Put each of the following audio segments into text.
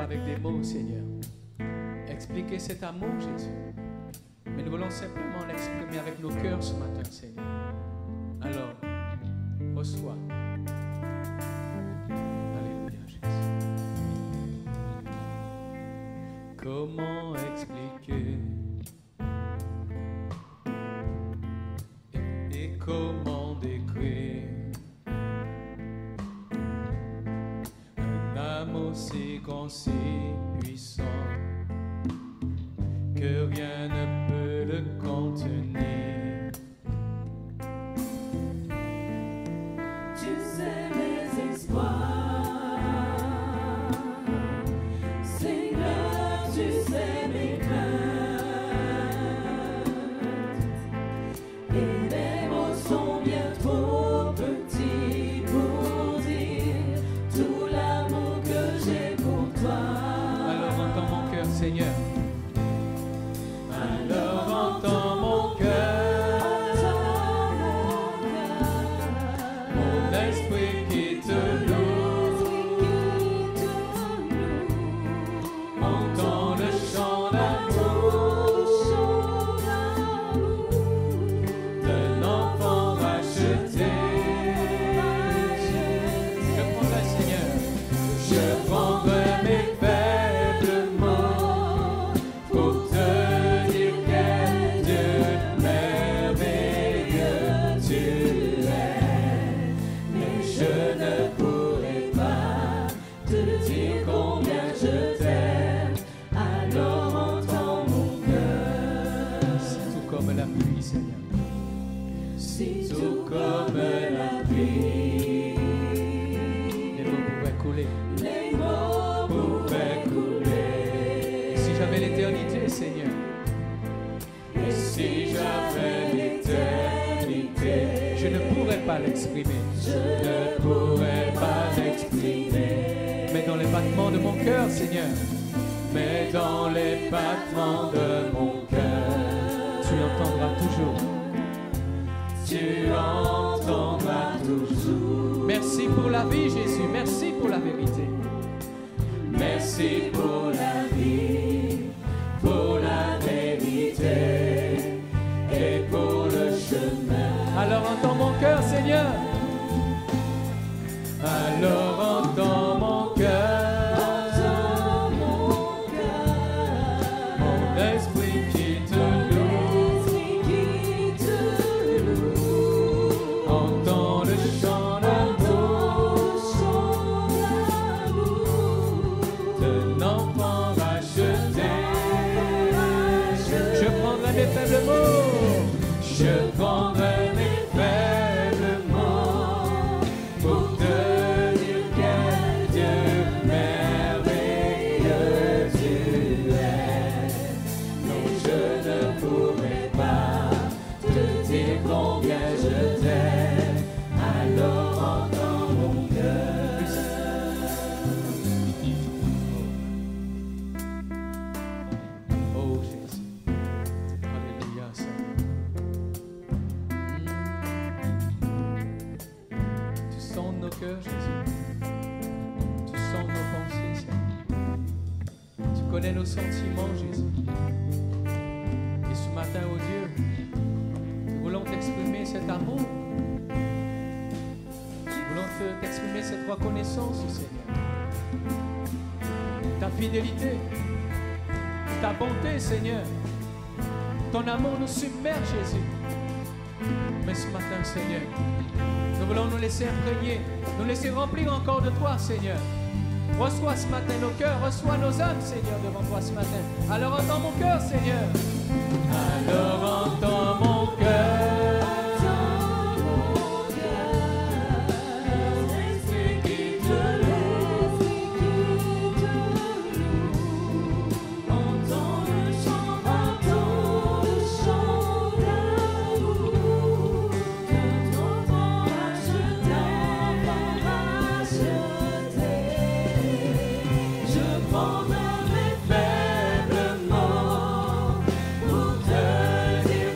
avec des mots, Seigneur, expliquer cet amour, Jésus. Mais nous voulons simplement l'exprimer avec nos cœurs ce matin, Seigneur. Alors, reçois. Alléluia, Jésus. Comment expliquer et comment décrire un amour si grand, si puissant que rien ne peut le contenir. Tu sais mes espoirs, Seigneur, tu sais mes craintes, et mes mots sont bien trop petits pour dire tout l'amour que j'ai pour toi. Alors entends mon cœur, Seigneur. Alors entends mon cœur, mon esprit qui te loue, entends le chant d'amour d'un enfant racheté. Je prendrai, Seigneur, je prendrai mes faibles mots pour te dire quel Dieu merveilleux tu es. Mais je ne pourrai pas te dire combien je t'aime. Alors entends mon cœur. C'est tout comme la pluie, Seigneur. C'est tout comme la pluie. Les mots pouvaient couler. Les mots pouvaient couler. Si j'avais l'éternité, Seigneur. Et si j'avais l'éternité, Je ne pourrais pas l'exprimer. je ne pourrais pas l'exprimer. Mais dans les battements de mon cœur, Seigneur, Mais dans les battements de mon cœur, tu entendras toujours. tu entendras toujours. Merci pour la vie, Jésus. Merci pour la vérité. Merci pour la vie, pour la vérité et pour le chemin. Alors entends mon cœur, Seigneur. Alors entends mon cœur, Entends mon cœur, mon esprit qui te loue. l'esprit qui te loue. Entends le chant d'amour Entends l'amour d'un enfant racheté. Je prendrai mes faibles mots. Je prendrai mes faibles mots pour te dire quel Dieu merveilleux tu es. Mais je ne pourrai pas te dire combien je t'aime. Alors entends mon cœur. Oh Jésus. Alléluia, Seigneur. Tu sondes nos cœurs, Jésus. Tu sondes nos pensées, Seigneur. Tu connais nos sentiments, Jésus. Et ce matin, oh Dieu, nous voulons t'exprimer cet amour. Nous voulons t'exprimer cette reconnaissance, Seigneur. Ta fidélité, ta bonté, Seigneur. Ton amour nous submerge, Jésus. Mais ce matin, Seigneur, nous voulons nous laisser imprégner, nous laisser remplir encore de toi, Seigneur. Reçois ce matin nos cœurs, reçois nos âmes, Seigneur, devant toi ce matin. Alors entends mon cœur, Seigneur. Alors entends mon cœur. Entends mon cœur, l'esprit qui te loue, entends le chant d'amour que ton enfant racheté. Je prendrai mes faibles mots pour te dire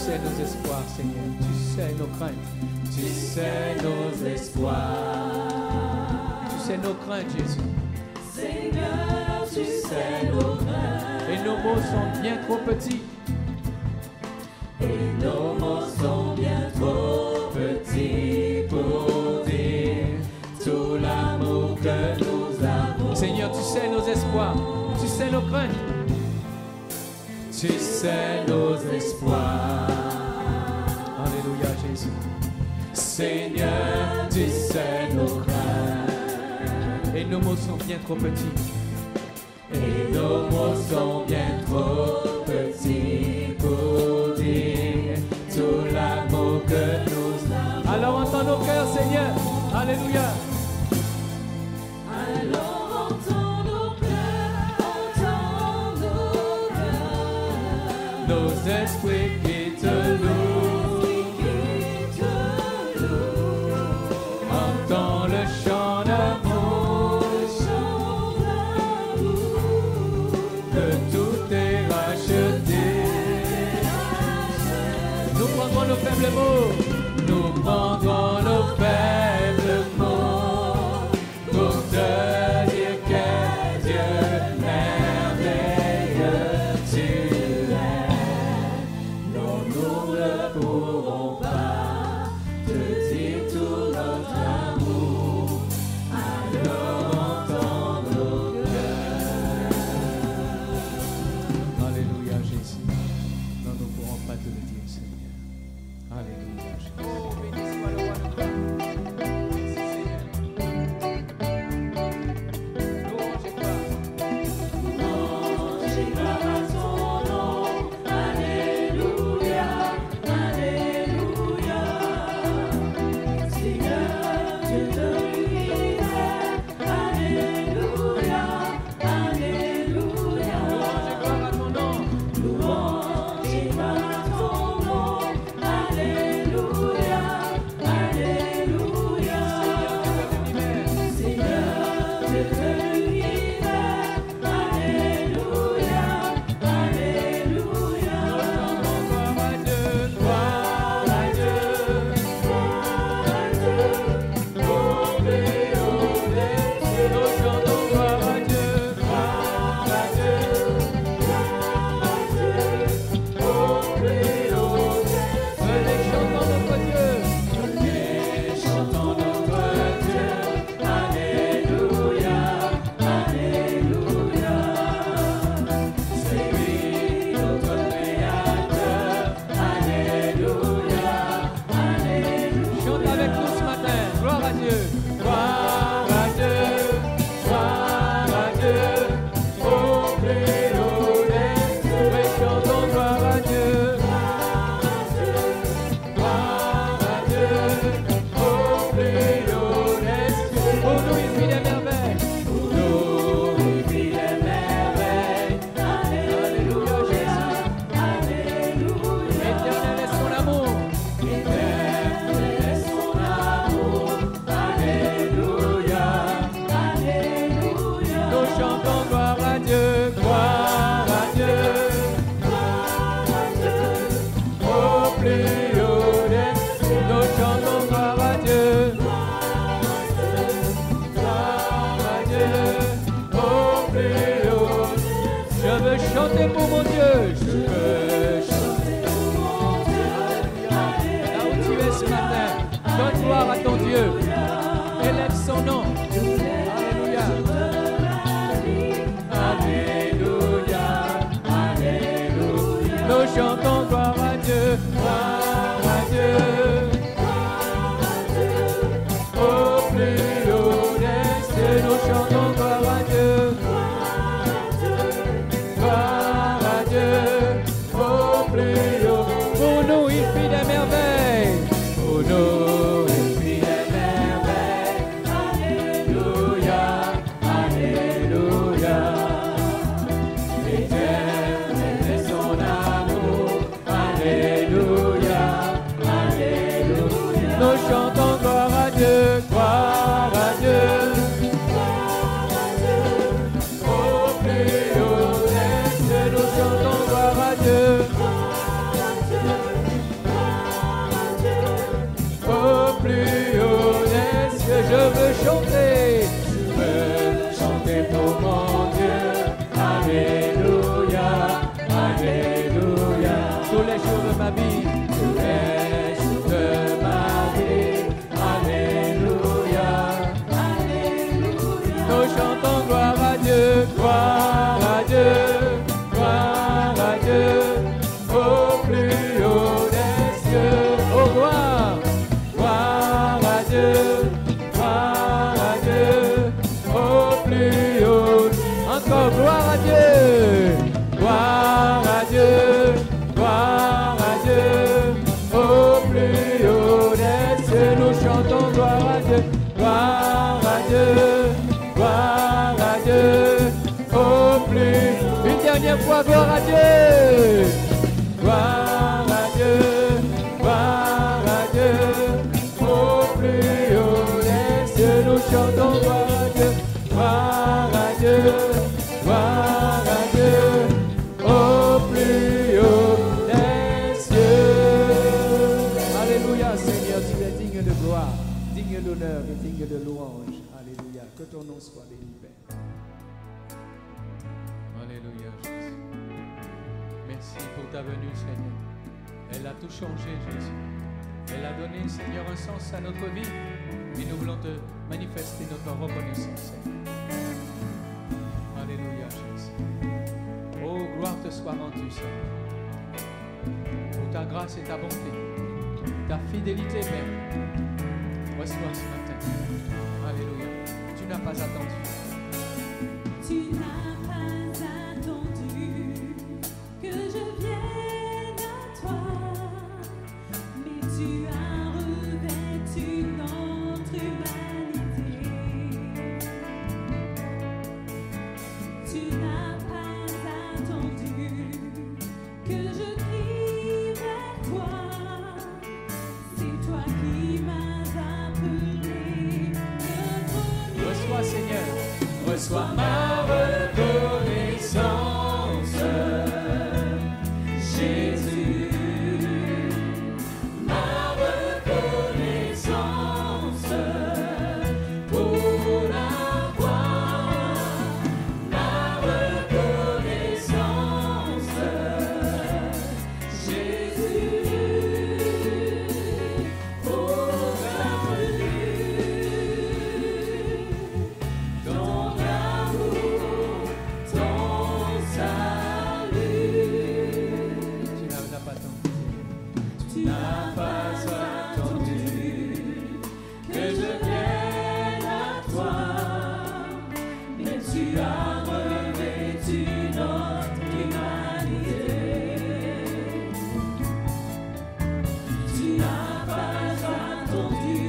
sais nos espoirs, Seigneur. Tu sais nos craintes. Tu sais nos espoirs. Tu sais nos craintes, Jésus. Seigneur, tu sais nos craintes. Et nos mots sont bien trop petits. Et nos mots sont bien trop petits pour dire tout l'amour que nous avons. Seigneur, tu sais nos espoirs. Tu sais nos craintes. Tu sais nos espoirs. Alléluia, Jésus. Seigneur, tu sais nos craintes. Et nos mots sont bien trop petits. Et nos mots sont bien trop petits pour dire tout l'amour que nous avons. Alors entends nos cœurs, Seigneur. Alléluia. Alors entends nos cœurs, entends nos cœurs. Nos esprits qui te louent. Entends le chant d'amour. Que tout est racheté. Nous prendrons nos faibles mots. Nous prendrons nos faibles mots pour te dire que Dieu merveilleux tu es. Non, nous ne pourrons pas te dire tout notre amour. Alors entends nos cœurs. Alléluia, Jésus. Non, nous ne pourrons pas te le dire, Seigneur. Alléluia, Jésus. Oh, béni soit le roi de gloire. Merci, Seigneur. Louange et gloire. Louange et gloire à ton nom. Alléluia, alléluia. Seigneur, Dieu de l'univers. Alléluia, alléluia. Louange et gloire à ton nom. Louange et gloire à ton nom. Alléluia, alléluia. Seigneur, Dieu de l'univers. Alléluia, alléluia. Gloire à Dieu, gloire à Dieu. Gloire à Dieu, au plus haut des cieux. Nous chantons gloire à Dieu, Gloire à Dieu, au plus haut des cieux. venez chantons notre Dieu. Venez, chantons notre Dieu. Alléluia, alléluia. C'est lui notre Créateur. Alléluia, alléluia. Chante avec nous ce matin, gloire à Dieu. Gloire à Dieu, gloire à Dieu, au plus haut des cieux. Oui, chantons gloire à Dieu. Gloire à Dieu, au plus haut des cieux. Pour nous, il fit des merveilles. Pour nous, il fit des merveilles. Alléluia, Jésus. Alléluia. Éternel est son amour. Éternel est son amour. Alléluia, alléluia. Nous chantons gloire à Dieu, gloire à Dieu, Gloire à Dieu. au plus haut des cieux. Nous chantons gloire à Dieu, gloire à Dieu, au plus haut. Je veux chanter pour mon Dieu, je veux chanter pour mon Dieu. là où tu es ce matin. Donne gloire à ton Dieu, élève son nom. Alléluia. Alléluia, alléluia. Nous chantons gloire à Dieu, gloire à Dieu, au plus haut des cieux. Nous chantons gloire à Dieu, gloire à Dieu, au plus haut. Pour nous, il fit des merveilles. Pour nous, il fit des merveilles. Alléluia, alléluia. Éternel est son amour. Alléluia, alléluia. Nous chantons gloire à Dieu, gloire à Dieu. Au plus haut des cieux, nous chantons gloire à Dieu. ma vie. Tu es toute ma vie. Alléluia, Alléluia. Nous chantons gloire à Dieu, gloire à Dieu, gloire à Dieu, au plus haut des cieux. Oh gloire, gloire à Dieu, au plus haut. Encore gloire à Dieu, gloire à Dieu, gloire à Dieu, au plus haut des cieux. Nous chantons gloire à Dieu, gloire à Dieu, gloire à Dieu, au plus. Une dernière fois, gloire à Dieu, gloire à Dieu, gloire à Dieu, au plus haut des cieux. Nous chantons gloire à Dieu, gloire à Dieu, gloire à Dieu, au plus haut des cieux. Alléluia, Seigneur, tu es digne de gloire, digne d'honneur et digne de louange. Alléluia, que ton nom soit béni, Père. Alléluia, Jésus. Merci pour ta venue, Seigneur. Elle a tout changé, Jésus. Elle a donné, Seigneur, un sens à notre vie. Et nous voulons te manifester notre reconnaissance, Seigneur. Alléluia, Jésus. Oh, gloire te soit rendue, Seigneur. Pour ta grâce et ta bonté, ta fidélité, Père. Reçois ce matin. Alléluia. Tu n'as pas attendu. Tu n'as pas attendu que je vienne à toi, mais tu as revêtu notre humanité. Tu n'as pas attendu que je crie vers toi. C'est toi qui m'as appelé le premier. Reçois, Seigneur. Reçois ma reconnaissance, Jésus. Ma reconnaissance pour la gloire. Ma reconnaissance, Jésus. Pour ta venue, ton amour, ton salut. Tu n'as pas attendu. Tu n'as pas attendu que je vienne à toi, mais tu as revêtu notre humanité. Tu n'as pas attendu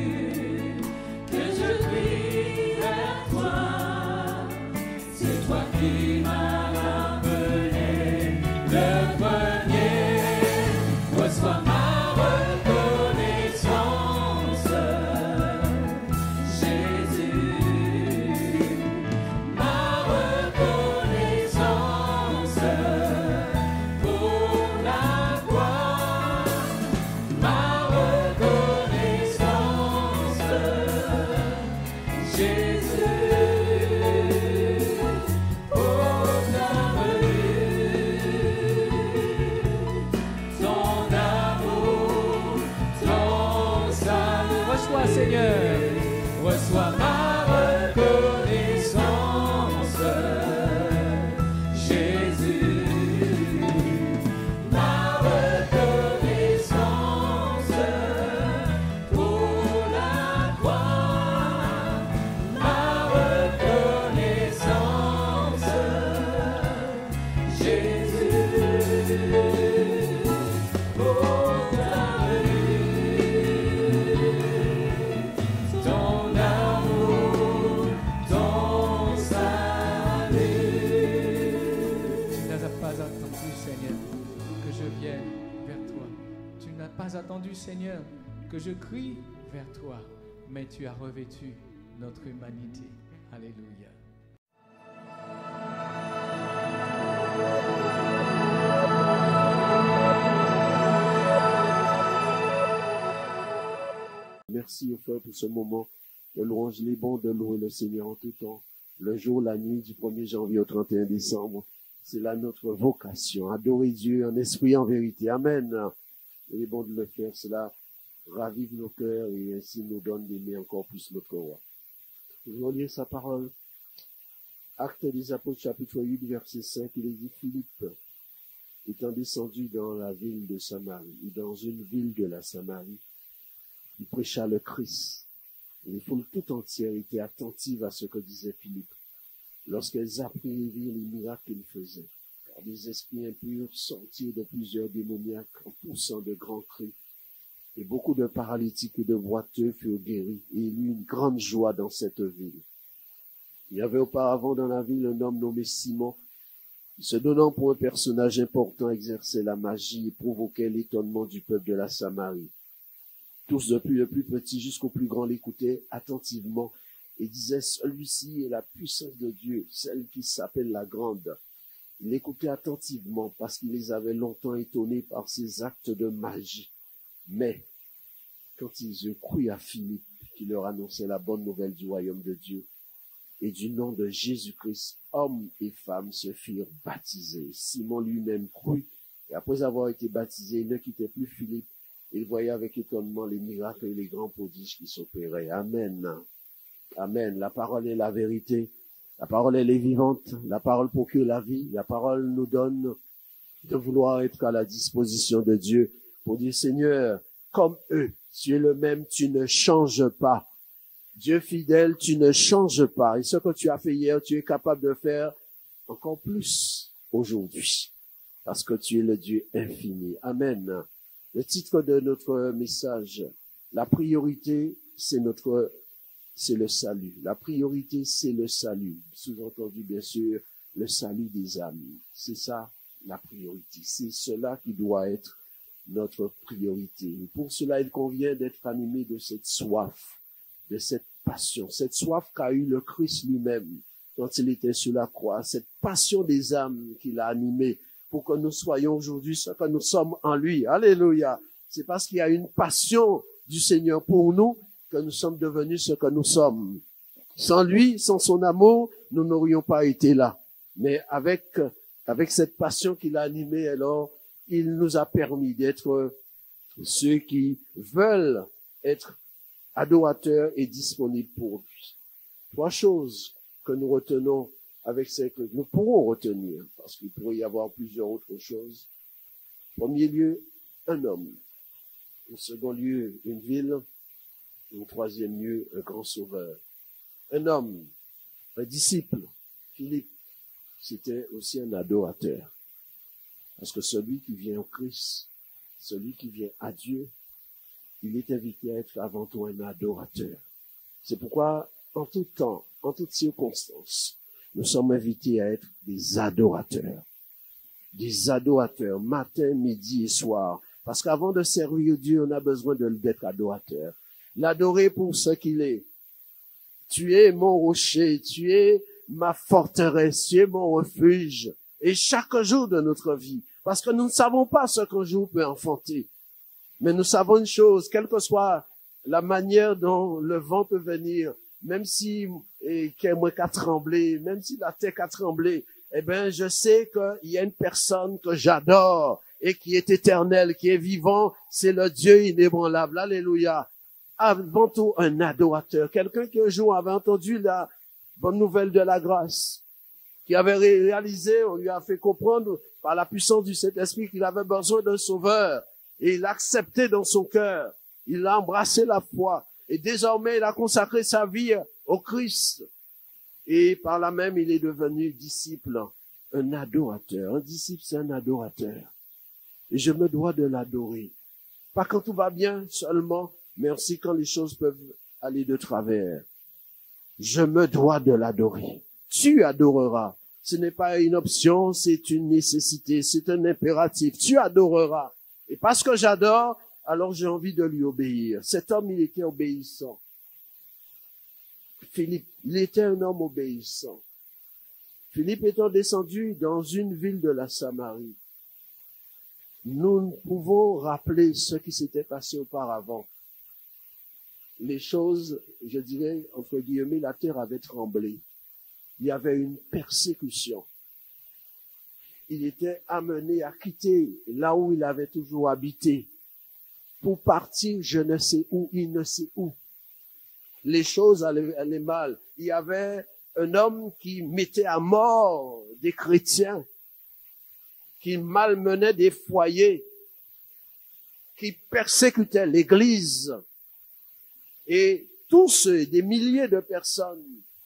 que je crie vers toi. C'est toi qui m'as appelé le premier. Reçois ma reconnaissance, Jésus. Ma reconnaissance pour la gloire. Ma reconnaissance, Jésus. Pour ta venue, ton amour, ton salut. Reçois, Seigneur. Reçois ma reconnaissance, Jésus. Ma reconnaissance pour la gloire. Ma reconnaissance, Jésus. Pour ta venue, ton amour, ton salut. Tu n'as pas attendu, Seigneur, que je vienne vers toi. Tu n'as pas attendu, Seigneur, que je crie vers toi, mais tu as revêtu notre humanité. Alléluia. Merci au Frère pour ce moment de louange. Il est bon de louer le Seigneur en tout temps. Le jour, la nuit, du 1er janvier au 31 décembre. C'est là notre vocation. Adorer Dieu en esprit, en vérité. Amen. Il est bon de le faire. Cela ravive nos cœurs et ainsi nous donne d'aimer encore plus notre roi. Nous allons lire sa parole. Actes des Apôtres, chapitre 8, verset 5, il est dit, Philippe, étant descendu dans la ville de Samarie, ou dans une ville de la Samarie, il prêcha le Christ. Et les foules tout entières étaient attentives à ce que disait Philippe, lorsqu'elles apprirent et virent les miracles qu'il faisait. Car des esprits impurs sortirent de plusieurs démoniaques en poussant de grands cris. Et beaucoup de paralytiques et de boiteux furent guéris, et il y eut une grande joie dans cette ville. Il y avait auparavant dans la ville un homme nommé Simon, qui se donnant pour un personnage important exerçait la magie et provoquait l'étonnement du peuple de la Samarie. Tous, depuis le plus petit jusqu'au plus grand, l'écoutaient attentivement et disaient, celui-ci est la puissance de Dieu, celle qui s'appelle la grande. Ils l'écoutaient attentivement parce qu'il les avait longtemps étonnés par ses actes de magie. Mais, quand ils eurent cru à Philippe, qui leur annonçait la bonne nouvelle du royaume de Dieu, et du nom de Jésus-Christ, hommes et femmes se firent baptisés. Simon lui-même crut, et après avoir été baptisé, il ne quittait plus Philippe. Il voyait avec étonnement les miracles et les grands prodiges qui s'opéraient. Amen. Amen. La parole est la vérité. La parole, elle est vivante. La parole procure la vie. La parole nous donne de vouloir être à la disposition de Dieu pour dire, Seigneur, comme eux, tu es le même, tu ne changes pas. Dieu fidèle, tu ne changes pas. Et ce que tu as fait hier, tu es capable de faire encore plus aujourd'hui. Parce que tu es le Dieu infini. Amen. Le titre de notre message, la priorité, c'est le salut. La priorité, c'est le salut. Sous-entendu, bien sûr, le salut des âmes. C'est ça, la priorité. C'est cela qui doit être notre priorité. Et pour cela, il convient d'être animé de cette soif, de cette soif qu'a eu le Christ lui-même quand il était sur la croix, cette passion des âmes qu'il a animée pour que nous soyons aujourd'hui ce que nous sommes en lui. Alléluia. C'est parce qu'il y a une passion du Seigneur pour nous que nous sommes devenus ce que nous sommes. Sans lui, sans son amour, nous n'aurions pas été là. Mais avec cette passion qu'il a animée, alors, il nous a permis d'être ceux qui veulent être adorateurs et disponibles pour lui. Trois choses que nous retenons avec nous pourrons retenir, parce qu'il pourrait y avoir plusieurs autres choses. En premier lieu, un homme. En second lieu, une ville. En troisième lieu, un grand sauveur. Un homme, un disciple. Philippe, c'était aussi un adorateur. Parce que celui qui vient au Christ, celui qui vient à Dieu, il est invité à être avant tout un adorateur. C'est pourquoi, en tout temps, en toutes circonstances, nous sommes invités à être des adorateurs. Des adorateurs, matin, midi et soir. Parce qu'avant de servir Dieu, on a besoin d'être adorateur. L'adorer pour ce qu'il est. Tu es mon rocher, tu es ma forteresse, tu es mon refuge. Et chaque jour de notre vie, parce que nous ne savons pas ce qu'un jour peut enfanter. Mais nous savons une chose, quelle que soit la manière dont le vent peut venir, même si qu'il y a moins qu'à trembler, même si la terre a tremblé, eh ben, je sais qu'il y a une personne que j'adore et qui est éternelle, qui est vivant, c'est le Dieu inébranlable. Alléluia. Avant tout, un adorateur. Quelqu'un qui un jour avait entendu la bonne nouvelle de la grâce, qui avait réalisé, on lui a fait comprendre par la puissance du Saint-Esprit qu'il avait besoin d'un sauveur. Et il l'a accepté dans son cœur. Il a embrassé la foi. Et désormais, il a consacré sa vie au Christ. Et par là même, il est devenu disciple, un adorateur. Un disciple, c'est un adorateur. Et je me dois de l'adorer. Pas quand tout va bien seulement, mais aussi quand les choses peuvent aller de travers. Je me dois de l'adorer. Tu adoreras. Ce n'est pas une option, c'est une nécessité, c'est un impératif. Tu adoreras. Et parce que j'adore, alors j'ai envie de lui obéir. Cet homme, il était obéissant. Philippe, il était un homme obéissant. Philippe étant descendu dans une ville de la Samarie, nous pouvons rappeler ce qui s'était passé auparavant. Les choses, je dirais, entre guillemets, la terre avait tremblé. Il y avait une persécution. Il était amené à quitter là où il avait toujours habité pour partir je ne sais où, il ne sait où. Les choses allaient mal. Il y avait un homme qui mettait à mort des chrétiens, qui malmenait des foyers, qui persécutait l'Église. Et tous ceux, des milliers de personnes,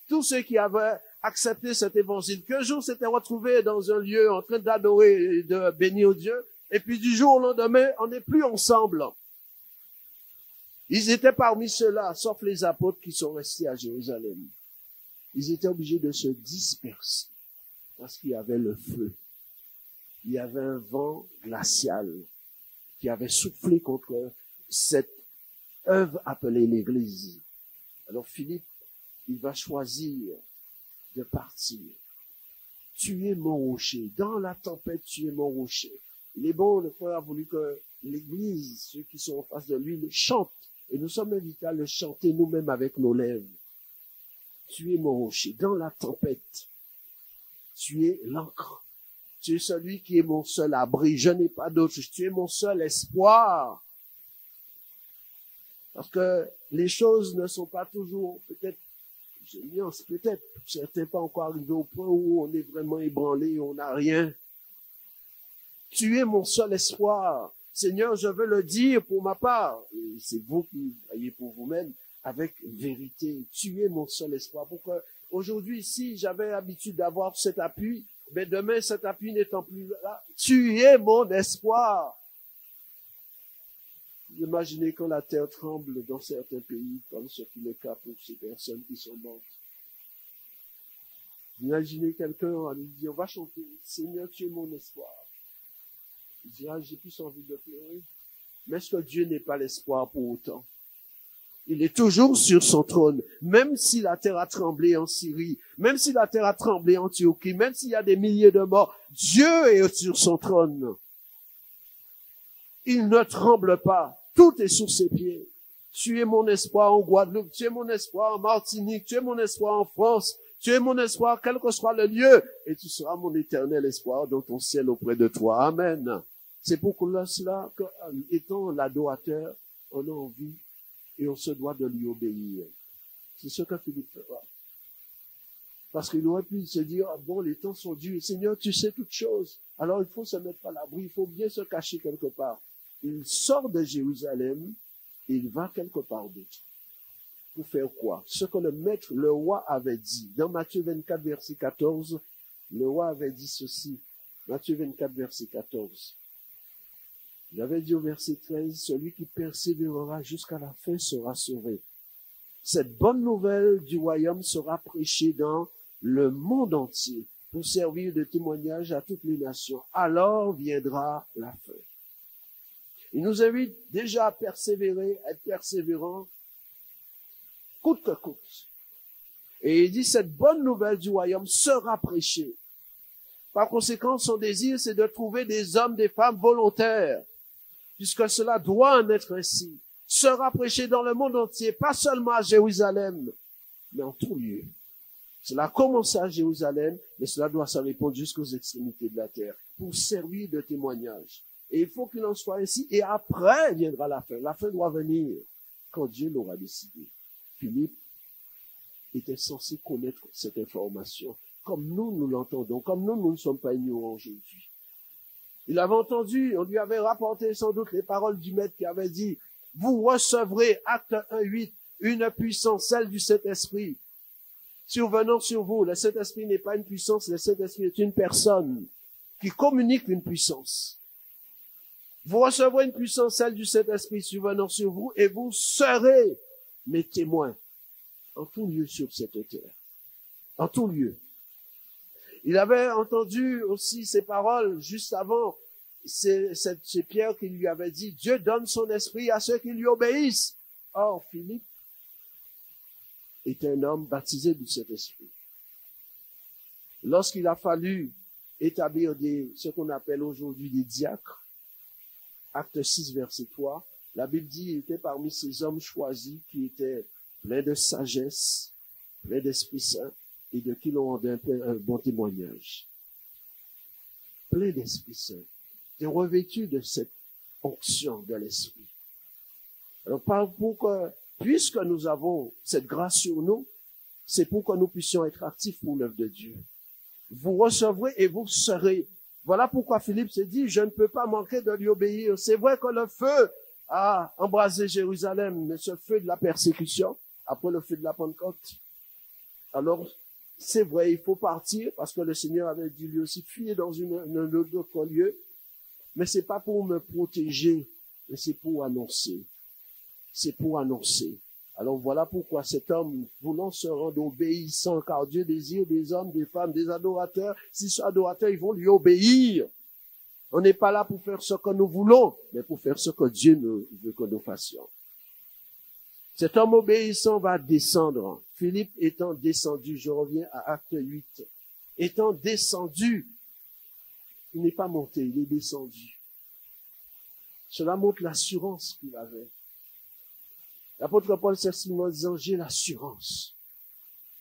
tous ceux qui avaient accepté cet évangile, qu'un jour s'étaient retrouvés dans un lieu en train d'adorer et de bénir Dieu, et puis du jour au lendemain, on n'est plus ensemble. Ils étaient parmi ceux-là, sauf les apôtres qui sont restés à Jérusalem. Ils étaient obligés de se disperser parce qu'il y avait le feu. Il y avait un vent glacial qui avait soufflé contre cette œuvre appelée l'Église. Alors Philippe, il va choisir de partir. Tu es mon rocher. Dans la tempête, tu es mon rocher. Il est bon, le frère a voulu que l'Église, ceux qui sont en face de lui, le chantent. Et nous sommes invités à le chanter nous-mêmes avec nos lèvres. Tu es mon rocher. Dans la tempête, tu es l'encre. Tu es celui qui est mon seul abri. Je n'ai pas d'autre. Tu es mon seul espoir. Parce que les choses ne sont pas toujours, peut-être, peut-être, certains pas encore arrivés au point où on est vraiment ébranlé, on n'a rien. Tu es mon seul espoir. Seigneur, je veux le dire pour ma part. Et c'est vous qui voyez pour vous-même avec vérité. Tu es mon seul espoir. Pourquoi aujourd'hui, si j'avais l'habitude d'avoir cet appui, mais demain, cet appui n'étant plus là, tu es mon espoir. Imaginez quand la terre tremble dans certains pays, comme ce qui est le cas pour ces personnes qui sont mortes. Imaginez quelqu'un en lui disant, on va chanter, Seigneur, tu es mon espoir. Il dira, j'ai plus envie de pleurer. Mais est-ce que Dieu n'est pas l'espoir pour autant? Il est toujours sur son trône, même si la terre a tremblé en Syrie, même si la terre a tremblé en Turquie, même s'il y a des milliers de morts, Dieu est sur son trône. Il ne tremble pas. Tout est sous ses pieds. Tu es mon espoir en Guadeloupe, tu es mon espoir en Martinique, tu es mon espoir en France, tu es mon espoir quel que soit le lieu, et tu seras mon éternel espoir dans ton ciel auprès de toi. Amen. C'est pour cela que, étant l'adorateur, on a envie et on se doit de lui obéir. C'est ce que Philippe fera. Parce qu'il aurait pu se dire, ah bon, les temps sont durs, Seigneur, tu sais toutes choses. Alors il faut se mettre à l'abri, il faut bien se cacher quelque part. Il sort de Jérusalem et il va quelque part d'autre. Pour faire quoi? Ce que le roi avait dit. Dans Matthieu 24, verset 14, le roi avait dit ceci. Matthieu 24, verset 14. Il avait dit au verset 13, celui qui persévérera jusqu'à la fin sera sauvé. Cette bonne nouvelle du royaume sera prêchée dans le monde entier pour servir de témoignage à toutes les nations. Alors viendra la fin. Il nous invite déjà à persévérer, à être persévérant, coûte que coûte. Et il dit, cette bonne nouvelle du royaume sera prêchée. Par conséquent, son désir, c'est de trouver des hommes, des femmes volontaires, puisque cela doit en être ainsi. Sera prêché dans le monde entier, pas seulement à Jérusalem, mais en tout lieu. Cela a commencé à Jérusalem, mais cela doit se répandre jusqu'aux extrémités de la terre, pour servir de témoignage. Et il faut qu'il en soit ainsi, et après viendra la fin. La fin doit venir quand Dieu l'aura décidé. Philippe était censé connaître cette information, comme nous l'entendons, comme nous ne sommes pas ignorants aujourd'hui. Il avait entendu, on lui avait rapporté sans doute les paroles du Maître qui avait dit, vous recevrez, acte 1:8, une puissance, celle du Saint-Esprit, survenant sur vous. Le Saint-Esprit n'est pas une puissance, le Saint-Esprit est une personne qui communique une puissance. Vous recevrez une puissance, celle du Saint-Esprit survenant sur vous, et vous serez mes témoins en tout lieu sur cette terre. En tout lieu. Il avait entendu aussi ces paroles juste avant. C'est Pierre qui lui avait dit, Dieu donne son esprit à ceux qui lui obéissent. Or, Philippe est un homme baptisé du Saint-Esprit. Lorsqu'il a fallu établir ce qu'on appelle aujourd'hui des diacres, acte 6, verset 3, la Bible dit qu'il était parmi ces hommes choisis qui étaient pleins de sagesse, pleins d'Esprit Saint, et de qui l'on rendait un bon témoignage. Plein d'Esprit Saint, et revêtu de cette onction de l'Esprit. Alors, puisque nous avons cette grâce sur nous, c'est pour que nous puissions être actifs pour l'œuvre de Dieu. Vous recevrez et vous serez. Voilà pourquoi Philippe s'est dit, je ne peux pas manquer de lui obéir. C'est vrai que le feu a embrasé Jérusalem, mais ce feu de la persécution, après le feu de la Pentecôte. Alors, c'est vrai, il faut partir, parce que le Seigneur avait dit lui aussi, fuyez dans un autre lieu. Mais c'est pas pour me protéger, mais c'est pour annoncer. C'est pour annoncer. Alors voilà pourquoi cet homme, voulant se rendre obéissant, car Dieu désire des hommes, des femmes, des adorateurs. S'ils sont adorateurs, ils vont lui obéir. On n'est pas là pour faire ce que nous voulons, mais pour faire ce que Dieu veut que nous fassions. Cet homme obéissant va descendre. Philippe étant descendu, je reviens à Acte 8, étant descendu, il n'est pas monté, il est descendu. Cela montre l'assurance qu'il avait. L'apôtre Paul s'exprime en disant, j'ai l'assurance.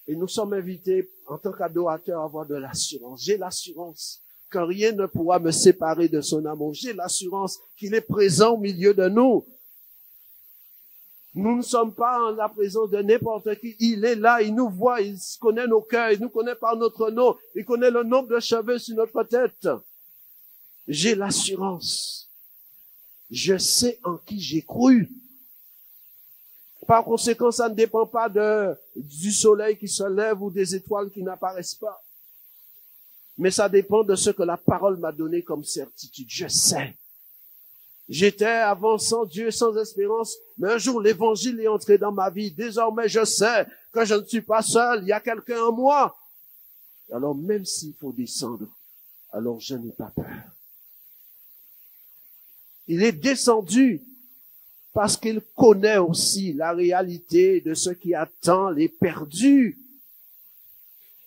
Et nous sommes invités, en tant qu'adorateurs, à avoir de l'assurance. J'ai l'assurance que rien ne pourra me séparer de son amour. J'ai l'assurance qu'il est présent au milieu de nous. Nous ne sommes pas en la présence de n'importe qui. Il est là, il nous voit, il connaît nos cœurs, il nous connaît par notre nom, il connaît le nombre de cheveux sur notre tête. J'ai l'assurance. Je sais en qui j'ai cru. Par conséquent, ça ne dépend pas du soleil qui se lève ou des étoiles qui n'apparaissent pas. Mais ça dépend de ce que la parole m'a donné comme certitude. Je sais. J'étais avant sans Dieu, sans espérance, mais un jour l'évangile est entré dans ma vie. Désormais, je sais que je ne suis pas seul, il y a quelqu'un en moi. Alors même s'il faut descendre, alors je n'ai pas peur. Il est descendu parce qu'il connaît aussi la réalité de ce qui attend les perdus.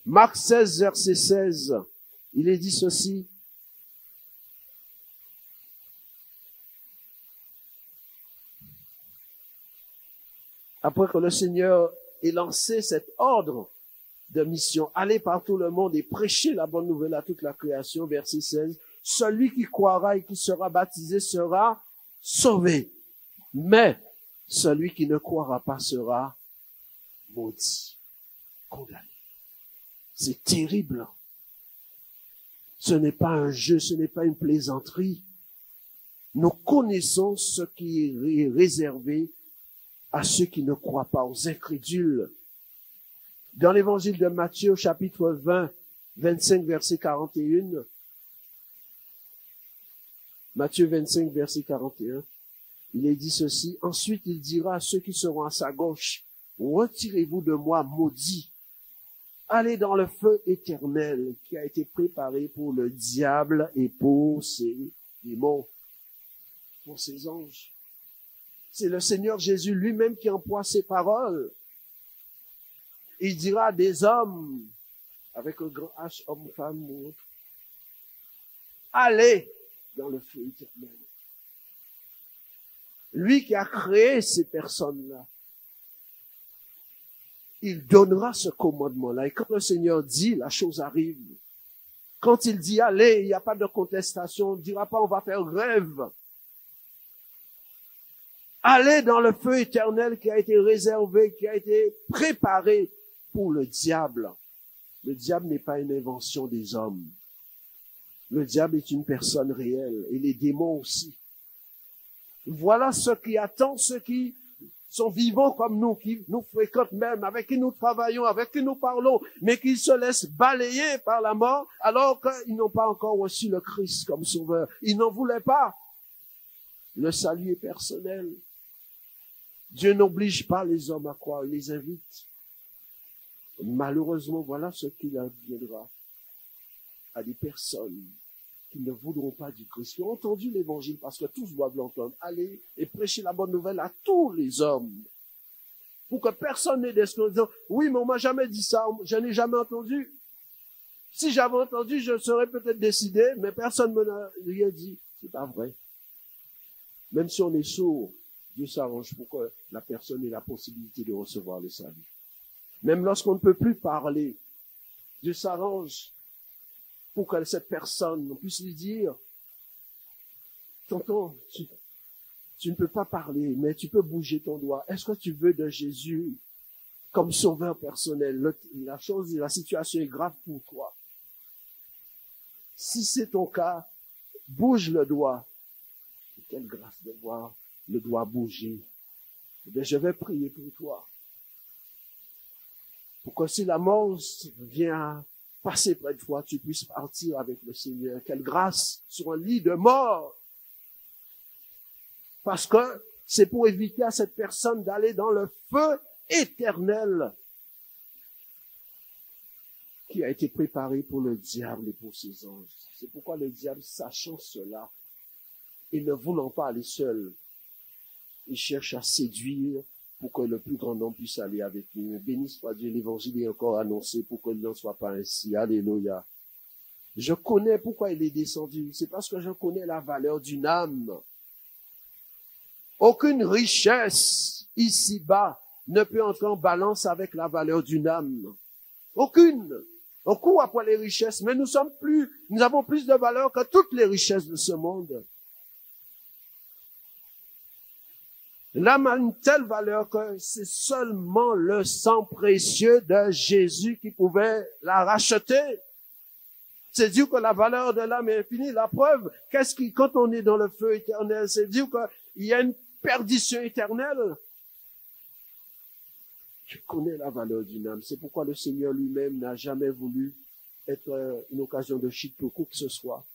Marc 16, verset 16, il est dit ceci. Après que le Seigneur ait lancé cet ordre de mission, allez par tout le monde et prêchez la bonne nouvelle à toute la création, verset 16, celui qui croira et qui sera baptisé sera sauvé. Mais celui qui ne croira pas sera maudit, condamné. C'est terrible. Ce n'est pas un jeu, ce n'est pas une plaisanterie. Nous connaissons ce qui est réservé à ceux qui ne croient pas, aux incrédules. Dans l'évangile de Matthieu, chapitre 20, 25, verset 41, Matthieu 25, verset 41, il est dit ceci, ensuite il dira à ceux qui seront à sa gauche, retirez-vous de moi, maudits, allez dans le feu éternel qui a été préparé pour le diable et pour ses démons, pour ses anges. C'est le Seigneur Jésus lui-même qui emploie ces paroles. Il dira à des hommes, avec un grand H, homme, femme ou autre, allez dans le feu éternel. Lui qui a créé ces personnes-là, il donnera ce commandement-là. Et quand le Seigneur dit, la chose arrive. Quand il dit, allez, il n'y a pas de contestation, on ne dira pas, on va faire grève. Allez dans le feu éternel qui a été réservé, qui a été préparé pour le diable. Le diable n'est pas une invention des hommes. Le diable est une personne réelle, et les démons aussi. Voilà ce qui attend ceux qui sont vivants comme nous, qui nous fréquentent même, avec qui nous travaillons, avec qui nous parlons, mais qui se laissent balayer par la mort, alors qu'ils n'ont pas encore reçu le Christ comme sauveur. Ils n'en voulaient pas. Le salut est personnel. Dieu n'oblige pas les hommes à croire, il les invite. Malheureusement, voilà ce qu'il adviendra à des personnes qui ne voudront pas du Christ, qui ont entendu l'évangile, parce que tous doivent l'entendre. Allez et prêchez la bonne nouvelle à tous les hommes. Pour que personne n'ait d'exclure en disant, oui, mais on m'a jamais dit ça, je n'ai jamais entendu. Si j'avais entendu, je serais peut-être décidé, mais personne ne m'a rien dit. C'est pas vrai. Même si on est sourd, Dieu s'arrange pour que la personne ait la possibilité de recevoir le salut. Même lorsqu'on ne peut plus parler, Dieu s'arrange pour que cette personne puisse lui dire, tonton, Tu ne peux pas parler, mais tu peux bouger ton doigt. Est-ce que tu veux de Jésus comme sauveur personnel? La situation est grave pour toi. Si c'est ton cas, bouge le doigt. Quelle grâce de voir le doigt bouger. Eh bien, je vais prier pour toi. Pour que si la mort vient passer près de toi, tu puisses partir avec le Seigneur. Quelle grâce sur un lit de mort. Parce que c'est pour éviter à cette personne d'aller dans le feu éternel qui a été préparé pour le diable et pour ses anges. C'est pourquoi le diable, sachant cela, et ne voulant pas aller seul, il cherche à séduire pour que le plus grand nombre puisse aller avec lui. Béni soit Dieu, l'évangile est encore annoncé pour qu'il n'en soit pas ainsi. Alléluia. Je connais pourquoi il est descendu. C'est parce que je connais la valeur d'une âme. Aucune richesse ici-bas ne peut entrer en balance avec la valeur d'une âme. Aucune. On court après les richesses, mais nous avons plus de valeur que toutes les richesses de ce monde. L'âme a une telle valeur que c'est seulement le sang précieux de Jésus qui pouvait la racheter. C'est dire que la valeur de l'âme est infinie. La preuve, quand on est dans le feu éternel, c'est dire qu'il y a une perdition éternelle. Je connais la valeur d'une âme. C'est pourquoi le Seigneur lui-même n'a jamais voulu être une occasion de chute pour quoi que ce soit,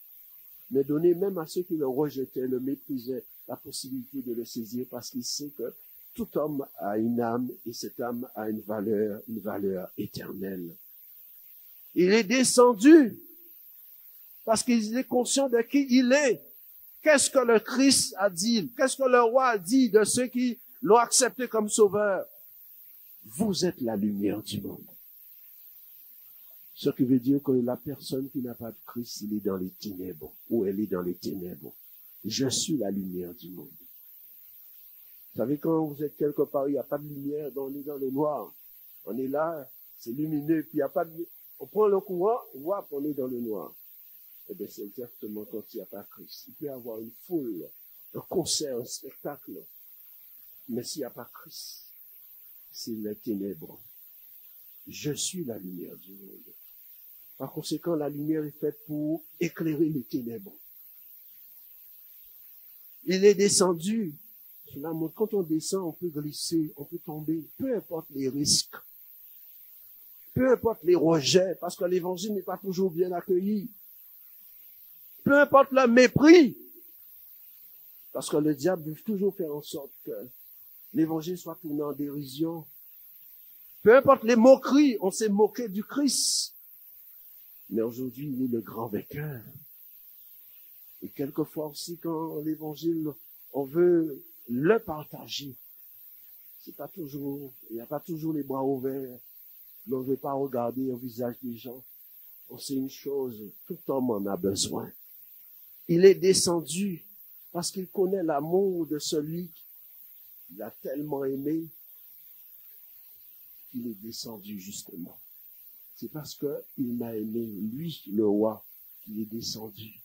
mais donner même à ceux qui le rejetaient, le méprisaient, la possibilité de le saisir, parce qu'il sait que tout homme a une âme et cette âme a une valeur éternelle. Il est descendu parce qu'il est conscient de qui il est. Qu'est-ce que le Christ a dit? Qu'est-ce que le roi a dit de ceux qui l'ont accepté comme sauveur? Vous êtes la lumière du monde. Ce qui veut dire que la personne qui n'a pas de Christ, il est dans les ténèbres, ou elle est dans les ténèbres. Je suis la lumière du monde. Vous savez, quand vous êtes quelque part, il n'y a pas de lumière, on est dans le noir. On est là, c'est lumineux, puis il n'y a pas de... On prend le courant, on voit qu'on est dans le noir. Eh bien, c'est exactement quand il n'y a pas Christ. Il peut y avoir une foule, un concert, un spectacle. Mais s'il n'y a pas Christ, c'est les ténèbres. Je suis la lumière du monde. Par conséquent, la lumière est faite pour éclairer les ténèbres. Il est descendu. Cela montre, quand on descend, on peut glisser, on peut tomber. Peu importe les risques. Peu importe les rejets, parce que l'évangile n'est pas toujours bien accueilli. Peu importe le mépris. Parce que le diable veut toujours faire en sorte que l'évangile soit tourné en dérision. Peu importe les moqueries, on s'est moqué du Christ. Mais aujourd'hui, il est le grand vainqueur. Et quelquefois aussi, quand l'évangile, on veut le partager, c'est pas toujours, il n'y a pas toujours les bras ouverts. On ne veut pas regarder au visage des gens. On sait une chose, tout homme en a besoin. Il est descendu parce qu'il connaît l'amour de celui qu'il a tellement aimé qu'il est descendu justement. C'est parce qu'il m'a aimé, lui, le roi, qu'il est descendu.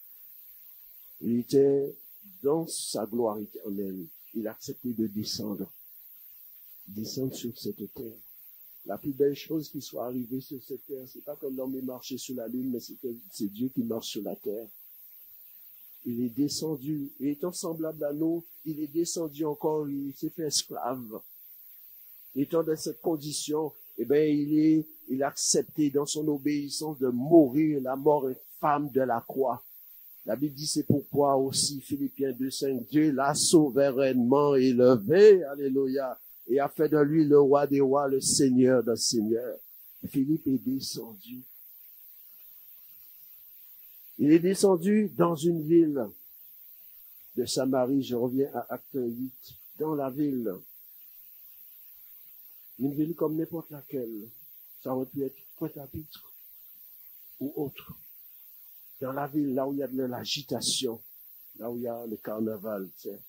Il était dans sa gloire éternelle. Il a accepté de descendre sur cette terre. La plus belle chose qui soit arrivée sur cette terre, c'est pas que l'homme ait marché sur la lune, mais c'est Dieu qui marche sur la terre. Il est descendu, et étant semblable à nous, il est descendu encore, il s'est fait esclave. Étant dans cette condition, eh bien, il a accepté dans son obéissance de mourir la mort infâme de la croix. La Bible dit, c'est pourquoi aussi, Philippiens 2:5, Dieu l'a souverainement élevé, alléluia, et a fait de lui le roi des rois, le seigneur des seigneurs. Philippe est descendu. Il est descendu dans une ville de Samarie, je reviens à Acte 8, dans la ville. Une ville comme n'importe laquelle. Ça aurait pu être Pointe-à-Pitre ou autre. Dans la ville, là où il y a de l'agitation, là où il y a le carnaval, tu sais.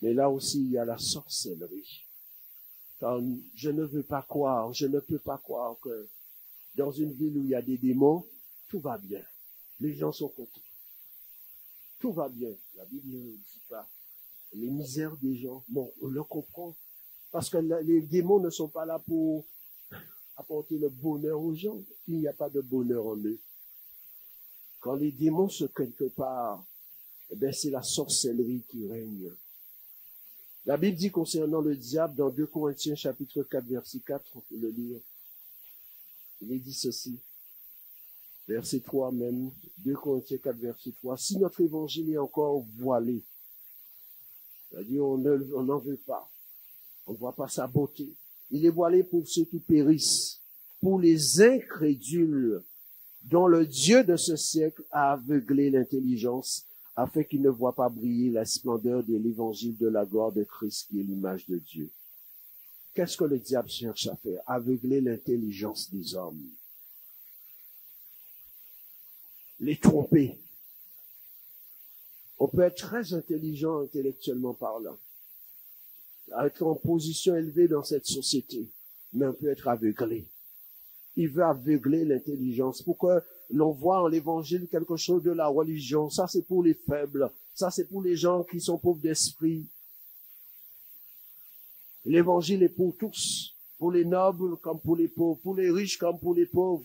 Mais là aussi, il y a la sorcellerie. Car je ne peux pas croire que dans une ville où il y a des démons, tout va bien. Les gens sont contents. tout va bien. La Bible ne dit pas les misères des gens. Bon, on le comprend. Parce que les démons ne sont pas là pour apporter le bonheur aux gens. Il n'y a pas de bonheur en eux. Quand les démons sont quelque part, eh bien, c'est la sorcellerie qui règne. La Bible dit concernant le diable, dans 2 Corinthiens chapitre 4, verset 4, on peut le lire. Il est dit ceci, verset 3 même, 2 Corinthiens 4, verset 3. Si notre évangile est encore voilé, c'est-à-dire on n'en veut pas, on ne voit pas sa beauté. Il est voilé pour ceux qui périssent, pour les incrédules, dont le Dieu de ce siècle a aveuglé l'intelligence, afin qu'ils ne voient pas briller la splendeur de l'évangile de la gloire de Christ, qui est l'image de Dieu. Qu'est-ce que le diable cherche à faire? Aveugler l'intelligence des hommes. Les tromper. On peut être très intelligent intellectuellement parlant, être en position élevée dans cette société, mais on peut être aveuglé. Il veut aveugler l'intelligence. Pourquoi l'on voit en l'évangile quelque chose de la religion? Ça, c'est pour les faibles. Ça, c'est pour les gens qui sont pauvres d'esprit. L'évangile est pour tous, pour les nobles comme pour les pauvres, pour les riches comme pour les pauvres.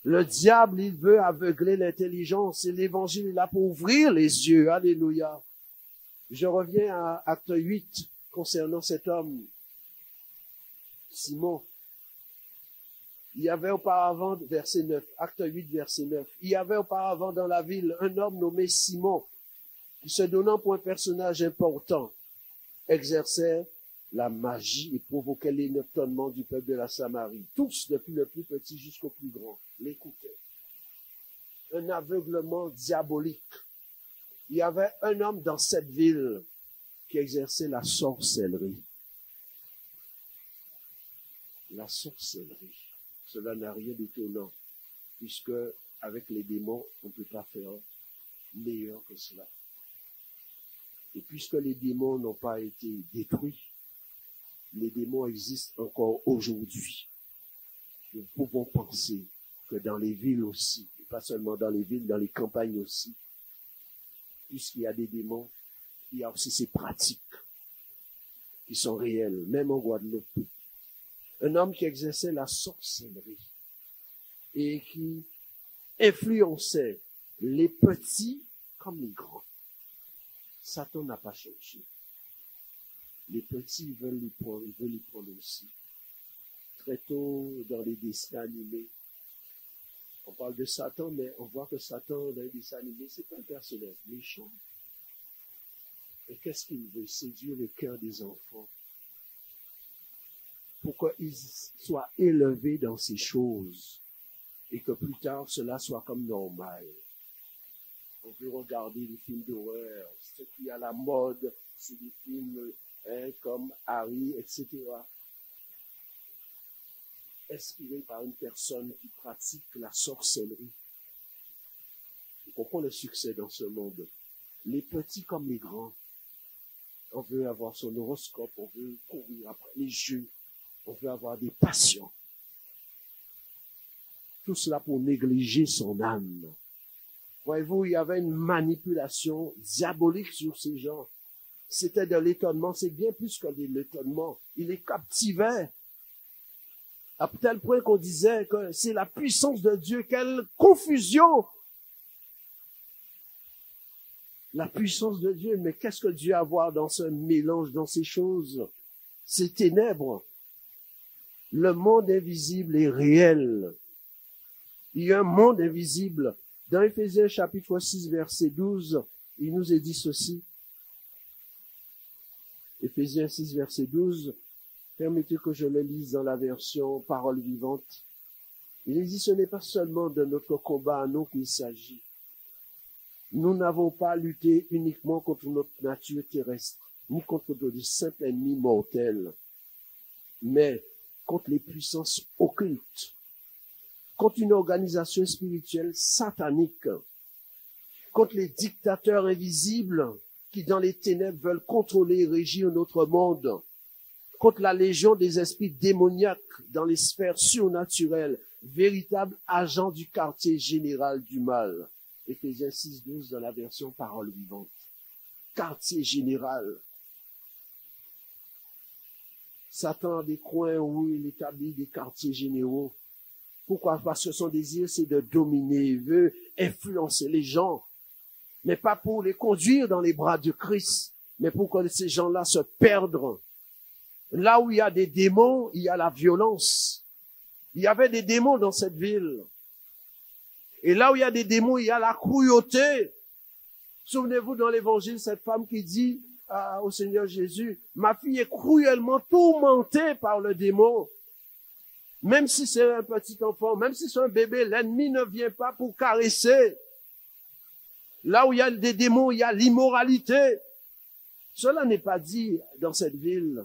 Le diable, il veut aveugler l'intelligence et l'évangile est là pour ouvrir les yeux. Alléluia. Je reviens à Acte 8 concernant cet homme, Simon. Il y avait auparavant, verset 9, Acte 8, verset 9, il y avait auparavant dans la ville un homme nommé Simon, qui se donnant pour un personnage important, exerçait la magie et provoquait l'étonnement du peuple de la Samarie. Tous, depuis le plus petit jusqu'au plus grand, l'écoutaient. Un aveuglement diabolique. Il y avait un homme dans cette ville qui exerçait la sorcellerie. La sorcellerie. Cela n'a rien d'étonnant, puisque avec les démons, on ne peut pas faire meilleur que cela. Et puisque les démons n'ont pas été détruits, les démons existent encore aujourd'hui. Nous pouvons penser que dans les villes aussi, et pas seulement dans les villes, dans les campagnes aussi, puisqu'il y a des démons, il y a aussi ces pratiques qui sont réelles, même en Guadeloupe. Un homme qui exerçait la sorcellerie et qui influençait les petits comme les grands. Satan n'a pas changé. Les petits veulent les prendre aussi. Très tôt, dans les dessins animés, on parle de Satan, mais on voit que Satan, dans les dessins animés, c'est pas un personnage méchant. Et qu'est-ce qu'il veut? Séduire le cœur des enfants. Pour qu'ils soient élevés dans ces choses et que plus tard cela soit comme normal. On veut regarder des films d'horreur, ce qui est à la mode, c'est des films comme Harry, etc. Inspirés par une personne qui pratique la sorcellerie. On comprend le succès dans ce monde. Les petits comme les grands. On veut avoir son horoscope, on veut courir après les jeux. On veut avoir des passions. Tout cela pour négliger son âme. Voyez-vous, il y avait une manipulation diabolique sur ces gens. C'était de l'étonnement, c'est bien plus que de l'étonnement. Il les captivait. À tel point qu'on disait que c'est la puissance de Dieu. Quelle confusion! La puissance de Dieu, mais qu'est-ce que Dieu a à voir dans ce mélange, dans ces choses? Ces ténèbres. Le monde invisible est réel. Il y a un monde invisible. Dans Éphésiens chapitre 6, verset 12, il nous est dit ceci. Éphésiens 6, verset 12, permettez que je le lise dans la version Parole vivante. Il est dit, ce n'est pas seulement de notre combat à nous qu'il s'agit. Nous n'avons pas à lutter uniquement contre notre nature terrestre, ni contre de simples ennemis mortels, mais contre les puissances occultes, contre une organisation spirituelle satanique, contre les dictateurs invisibles qui dans les ténèbres veulent contrôler et régir notre monde, contre la légion des esprits démoniaques dans les sphères surnaturelles, véritables agents du quartier général du mal. Éphésiens 6:12 dans la version Parole vivante. Quartier général. Satan a des coins où il établit des quartiers généraux. Pourquoi? Parce que son désir, c'est de dominer. Il veut influencer les gens. Mais pas pour les conduire dans les bras de Christ, mais pour que ces gens-là se perdent. Là où il y a des démons, il y a la violence. Il y avait des démons dans cette ville. Et là où il y a des démons, il y a la cruauté. Souvenez-vous dans l'évangile, cette femme qui dit au Seigneur Jésus, ma fille est cruellement tourmentée par le démon. Même si c'est un petit enfant, même si c'est un bébé, l'ennemi ne vient pas pour caresser. Là où il y a des démons, il y a l'immoralité. Cela n'est pas dit dans cette ville.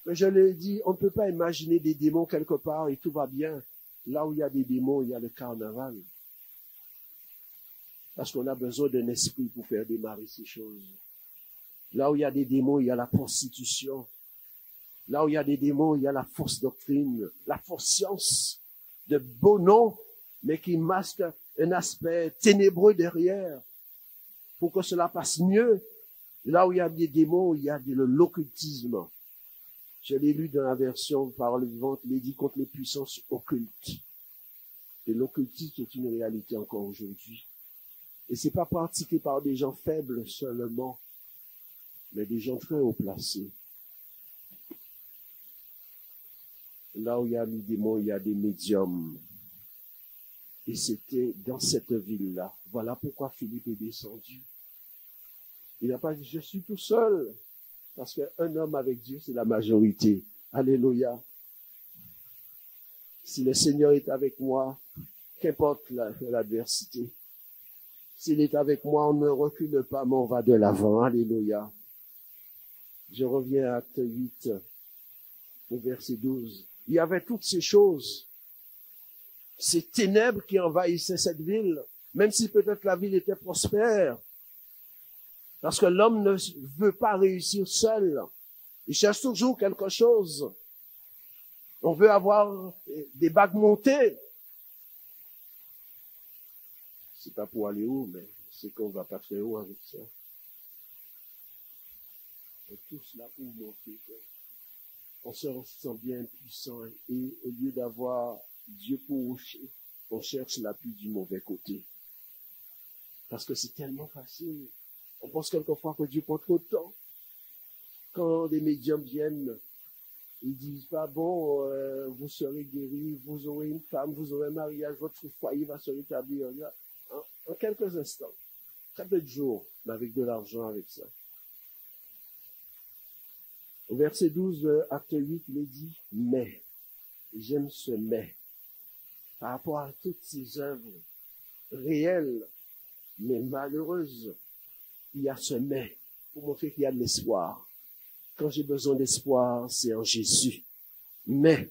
Mais je l'ai dit, on ne peut pas imaginer des démons quelque part et tout va bien. Là où il y a des démons, il y a le carnaval. Parce qu'on a besoin d'un esprit pour faire démarrer ces choses. Là où il y a des démons, il y a la prostitution. Là où il y a des démons, il y a la fausse doctrine, la fausse science, de beaux noms, mais qui masquent un aspect ténébreux derrière. Pour que cela passe mieux, là où il y a des démons, il y a l'occultisme. Je l'ai lu dans la version Parole vivante, il est dit contre les puissances occultes. Et l'occultisme est une réalité encore aujourd'hui. Et c'est pas pratiqué par des gens faibles seulement, mais des gens très haut placés. Là où il y a des démons, il y a des médiums. Et c'était dans cette ville-là. Voilà pourquoi Philippe est descendu. Il n'a pas dit, je suis tout seul. Parce qu'un homme avec Dieu, c'est la majorité. Alléluia. Si le Seigneur est avec moi, qu'importe l'adversité. S'il est avec moi, on ne recule pas, mais on va de l'avant. Alléluia. Je reviens à Acte 8, au verset 12. Il y avait toutes ces choses. Ces ténèbres qui envahissaient cette ville, même si peut-être la ville était prospère. Parce que l'homme ne veut pas réussir seul. Il cherche toujours quelque chose. On veut avoir des bagues montées. C'est pas pour aller haut, mais c'est qu'on va pas très haut avec ça. On est tous là pour monter. On se sent bien puissant et au lieu d'avoir Dieu pour rocher, on cherche l'appui du mauvais côté. Parce que c'est tellement facile. On pense quelquefois que Dieu prend trop de temps. Quand des médiums viennent, ils disent pas, bon, vous serez guéris, vous aurez une femme, vous aurez un mariage, votre foyer va se rétablir. En quelques instants, très peu de jours, mais avec de l'argent avec ça. Au verset 12 de Acte 8, il est dit, mais, j'aime ce mais, par rapport à toutes ces œuvres réelles, mais malheureuses, il y a ce mais, pour montrer qu'il y a de l'espoir. Quand j'ai besoin d'espoir, c'est en Jésus. Mais,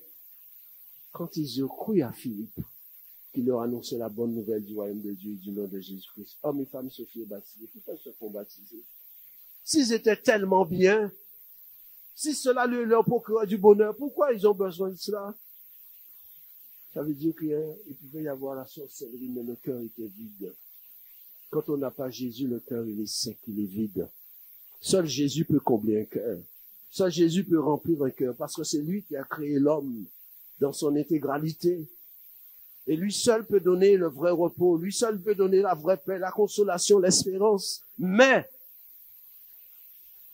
quand ils ont cru à Philippe, qui leur annonçait la bonne nouvelle du royaume de Dieu et du nom de Jésus-Christ, hommes et femmes se firent baptiser. Pourquoi ils se font baptiser? S'ils étaient tellement bien, si cela leur procurait du bonheur, pourquoi ils ont besoin de cela? Ça veut dire qu'il pouvait y avoir la sorcellerie, mais le cœur était vide. Quand on n'a pas Jésus, le cœur, il est sec, il est vide. Seul Jésus peut combler un cœur. Seul Jésus peut remplir un cœur, parce que c'est lui qui a créé l'homme dans son intégralité. Et lui seul peut donner le vrai repos. Lui seul peut donner la vraie paix, la consolation, l'espérance. Mais,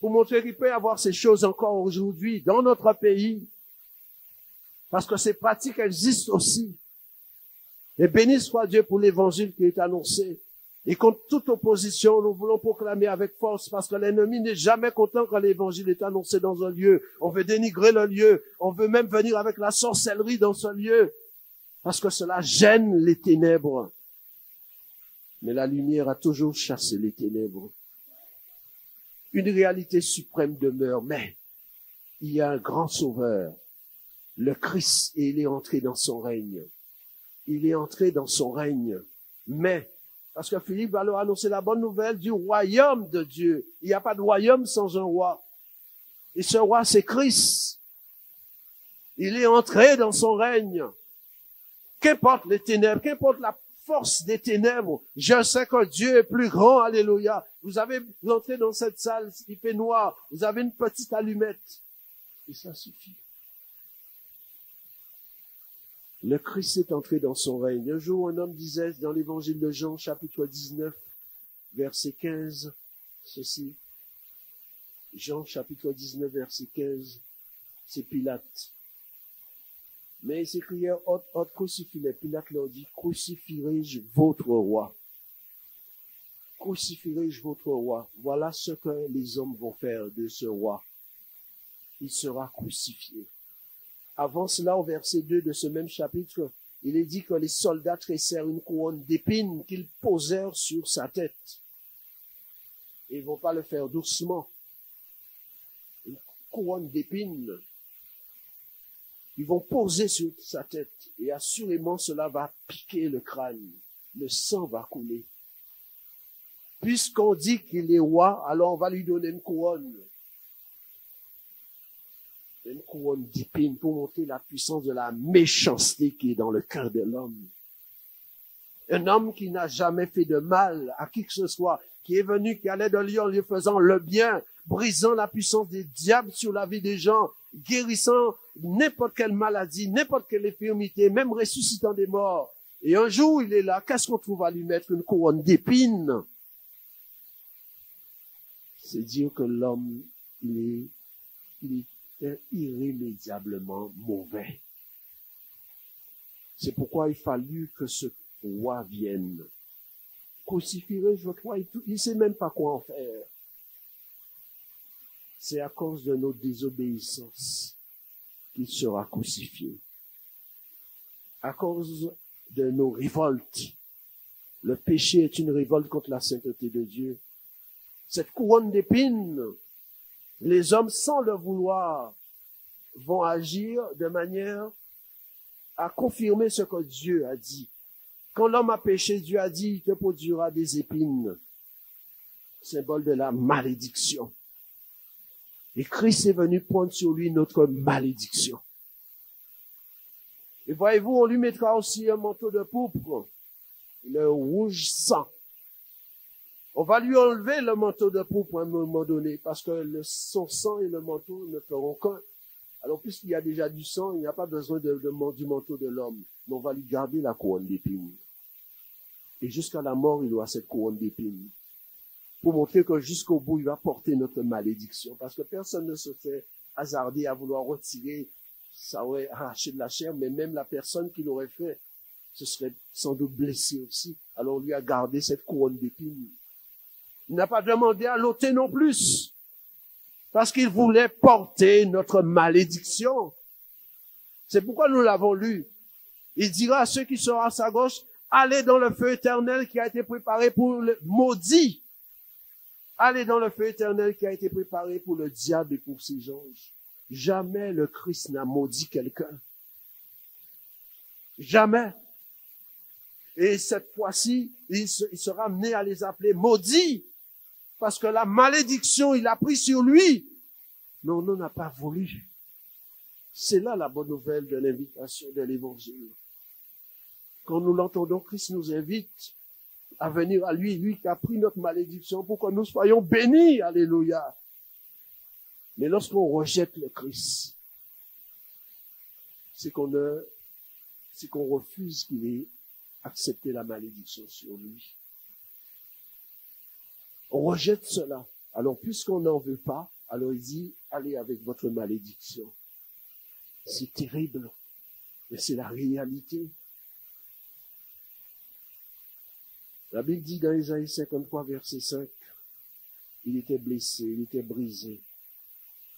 pour montrer qu'il peut y avoir ces choses encore aujourd'hui dans notre pays, parce que ces pratiques existent aussi. Et béni soit Dieu pour l'évangile qui est annoncé. Et contre toute opposition, nous voulons proclamer avec force, parce que l'ennemi n'est jamais content quand l'évangile est annoncé dans un lieu. On veut dénigrer le lieu. On veut même venir avec la sorcellerie dans ce lieu, parce que cela gêne les ténèbres. Mais la lumière a toujours chassé les ténèbres. Une réalité suprême demeure, mais il y a un grand sauveur, le Christ, et il est entré dans son règne. Il est entré dans son règne, mais parce que Philippe va leur annoncer la bonne nouvelle du royaume de Dieu. Il n'y a pas de royaume sans un roi. Et ce roi, c'est Christ. Il est entré dans son règne. Qu'importe les ténèbres, qu'importe la forces des ténèbres. Je sais que Dieu est plus grand, alléluia. Vous avez rentré dans cette salle, il fait noir, vous avez une petite allumette. Et ça suffit. Le Christ est entré dans son règne. Un jour, un homme disait dans l'évangile de Jean, chapitre 19, verset 15, ceci. Jean, chapitre 19, verset 15, c'est Pilate. Mais il s'écriait, autre crucifix-les. Pilate leur dit, crucifierai-je votre roi? Crucifierai-je votre roi? Voilà ce que les hommes vont faire de ce roi. Il sera crucifié. Avant cela, au verset 2 de ce même chapitre, il est dit que les soldats tressèrent une couronne d'épines qu'ils posèrent sur sa tête. Et ils vont pas le faire doucement. Une couronne d'épines. Ils vont poser sur sa tête. Et assurément, cela va piquer le crâne. Le sang va couler. Puisqu'on dit qu'il est roi, alors on va lui donner une couronne. Une couronne d'épines pour montrer la puissance de la méchanceté qui est dans le cœur de l'homme. Un homme qui n'a jamais fait de mal à qui que ce soit, qui est venu, qui allait de lieu en lieu faisant le bien, brisant la puissance des diables sur la vie des gens, guérissant n'importe quelle maladie, n'importe quelle infirmité, même ressuscitant des morts. Et un jour, il est là, qu'est-ce qu'on trouve à lui mettre? Une couronne d'épines. C'est dire que l'homme, il est irrémédiablement mauvais. C'est pourquoi il fallut que ce roi vienne. Crucifierai-je votre roi? Il ne sait même pas quoi en faire. C'est à cause de nos désobéissances qu'il sera crucifié. À cause de nos révoltes. Le péché est une révolte contre la sainteté de Dieu. Cette couronne d'épines, les hommes, sans le vouloir, vont agir de manière à confirmer ce que Dieu a dit. Quand l'homme a péché, Dieu a dit, il te produira des épines. Symbole de la malédiction. Et Christ est venu prendre sur lui notre malédiction. Et voyez-vous, on lui mettra aussi un manteau de pourpre, le rouge sang. On va lui enlever le manteau de pourpre à un moment donné, parce que son sang et le manteau ne feront qu'un. Alors, puisqu'il y a déjà du sang, il n'y a pas besoin du manteau de l'homme. Mais on va lui garder la couronne d'épines. Et jusqu'à la mort, il aura cette couronne d'épines. Pour montrer que jusqu'au bout, il va porter notre malédiction. Parce que personne ne se fait hasarder à vouloir retirer, ça aurait arraché de la chair, mais même la personne qui l'aurait fait, se serait sans doute blessée aussi. Alors, on lui a gardé cette couronne d'épines. Il n'a pas demandé à l'ôter non plus. Parce qu'il voulait porter notre malédiction. C'est pourquoi nous l'avons lu. Il dira à ceux qui seront à sa gauche, allez dans le feu éternel qui a été préparé pour le maudit. Allez dans le feu éternel qui a été préparé pour le diable et pour ses anges. Jamais le Christ n'a maudit quelqu'un. Jamais. Et cette fois-ci, il sera amené à les appeler maudits. Parce que la malédiction, il a pris sur lui. Mais on n'en a pas voulu. C'est là la bonne nouvelle de l'invitation de l'évangile. Quand nous l'entendons, Christ nous invite à venir à lui, lui qui a pris notre malédiction pour que nous soyons bénis. Alléluia. Mais lorsqu'on rejette le Christ, c'est qu'on refuse qu'il ait accepté la malédiction sur lui. On rejette cela. Alors, puisqu'on n'en veut pas, alors il dit, allez avec votre malédiction. C'est terrible, mais c'est la réalité. La Bible dit dans Isaïe 53, verset 5, il était blessé, il était brisé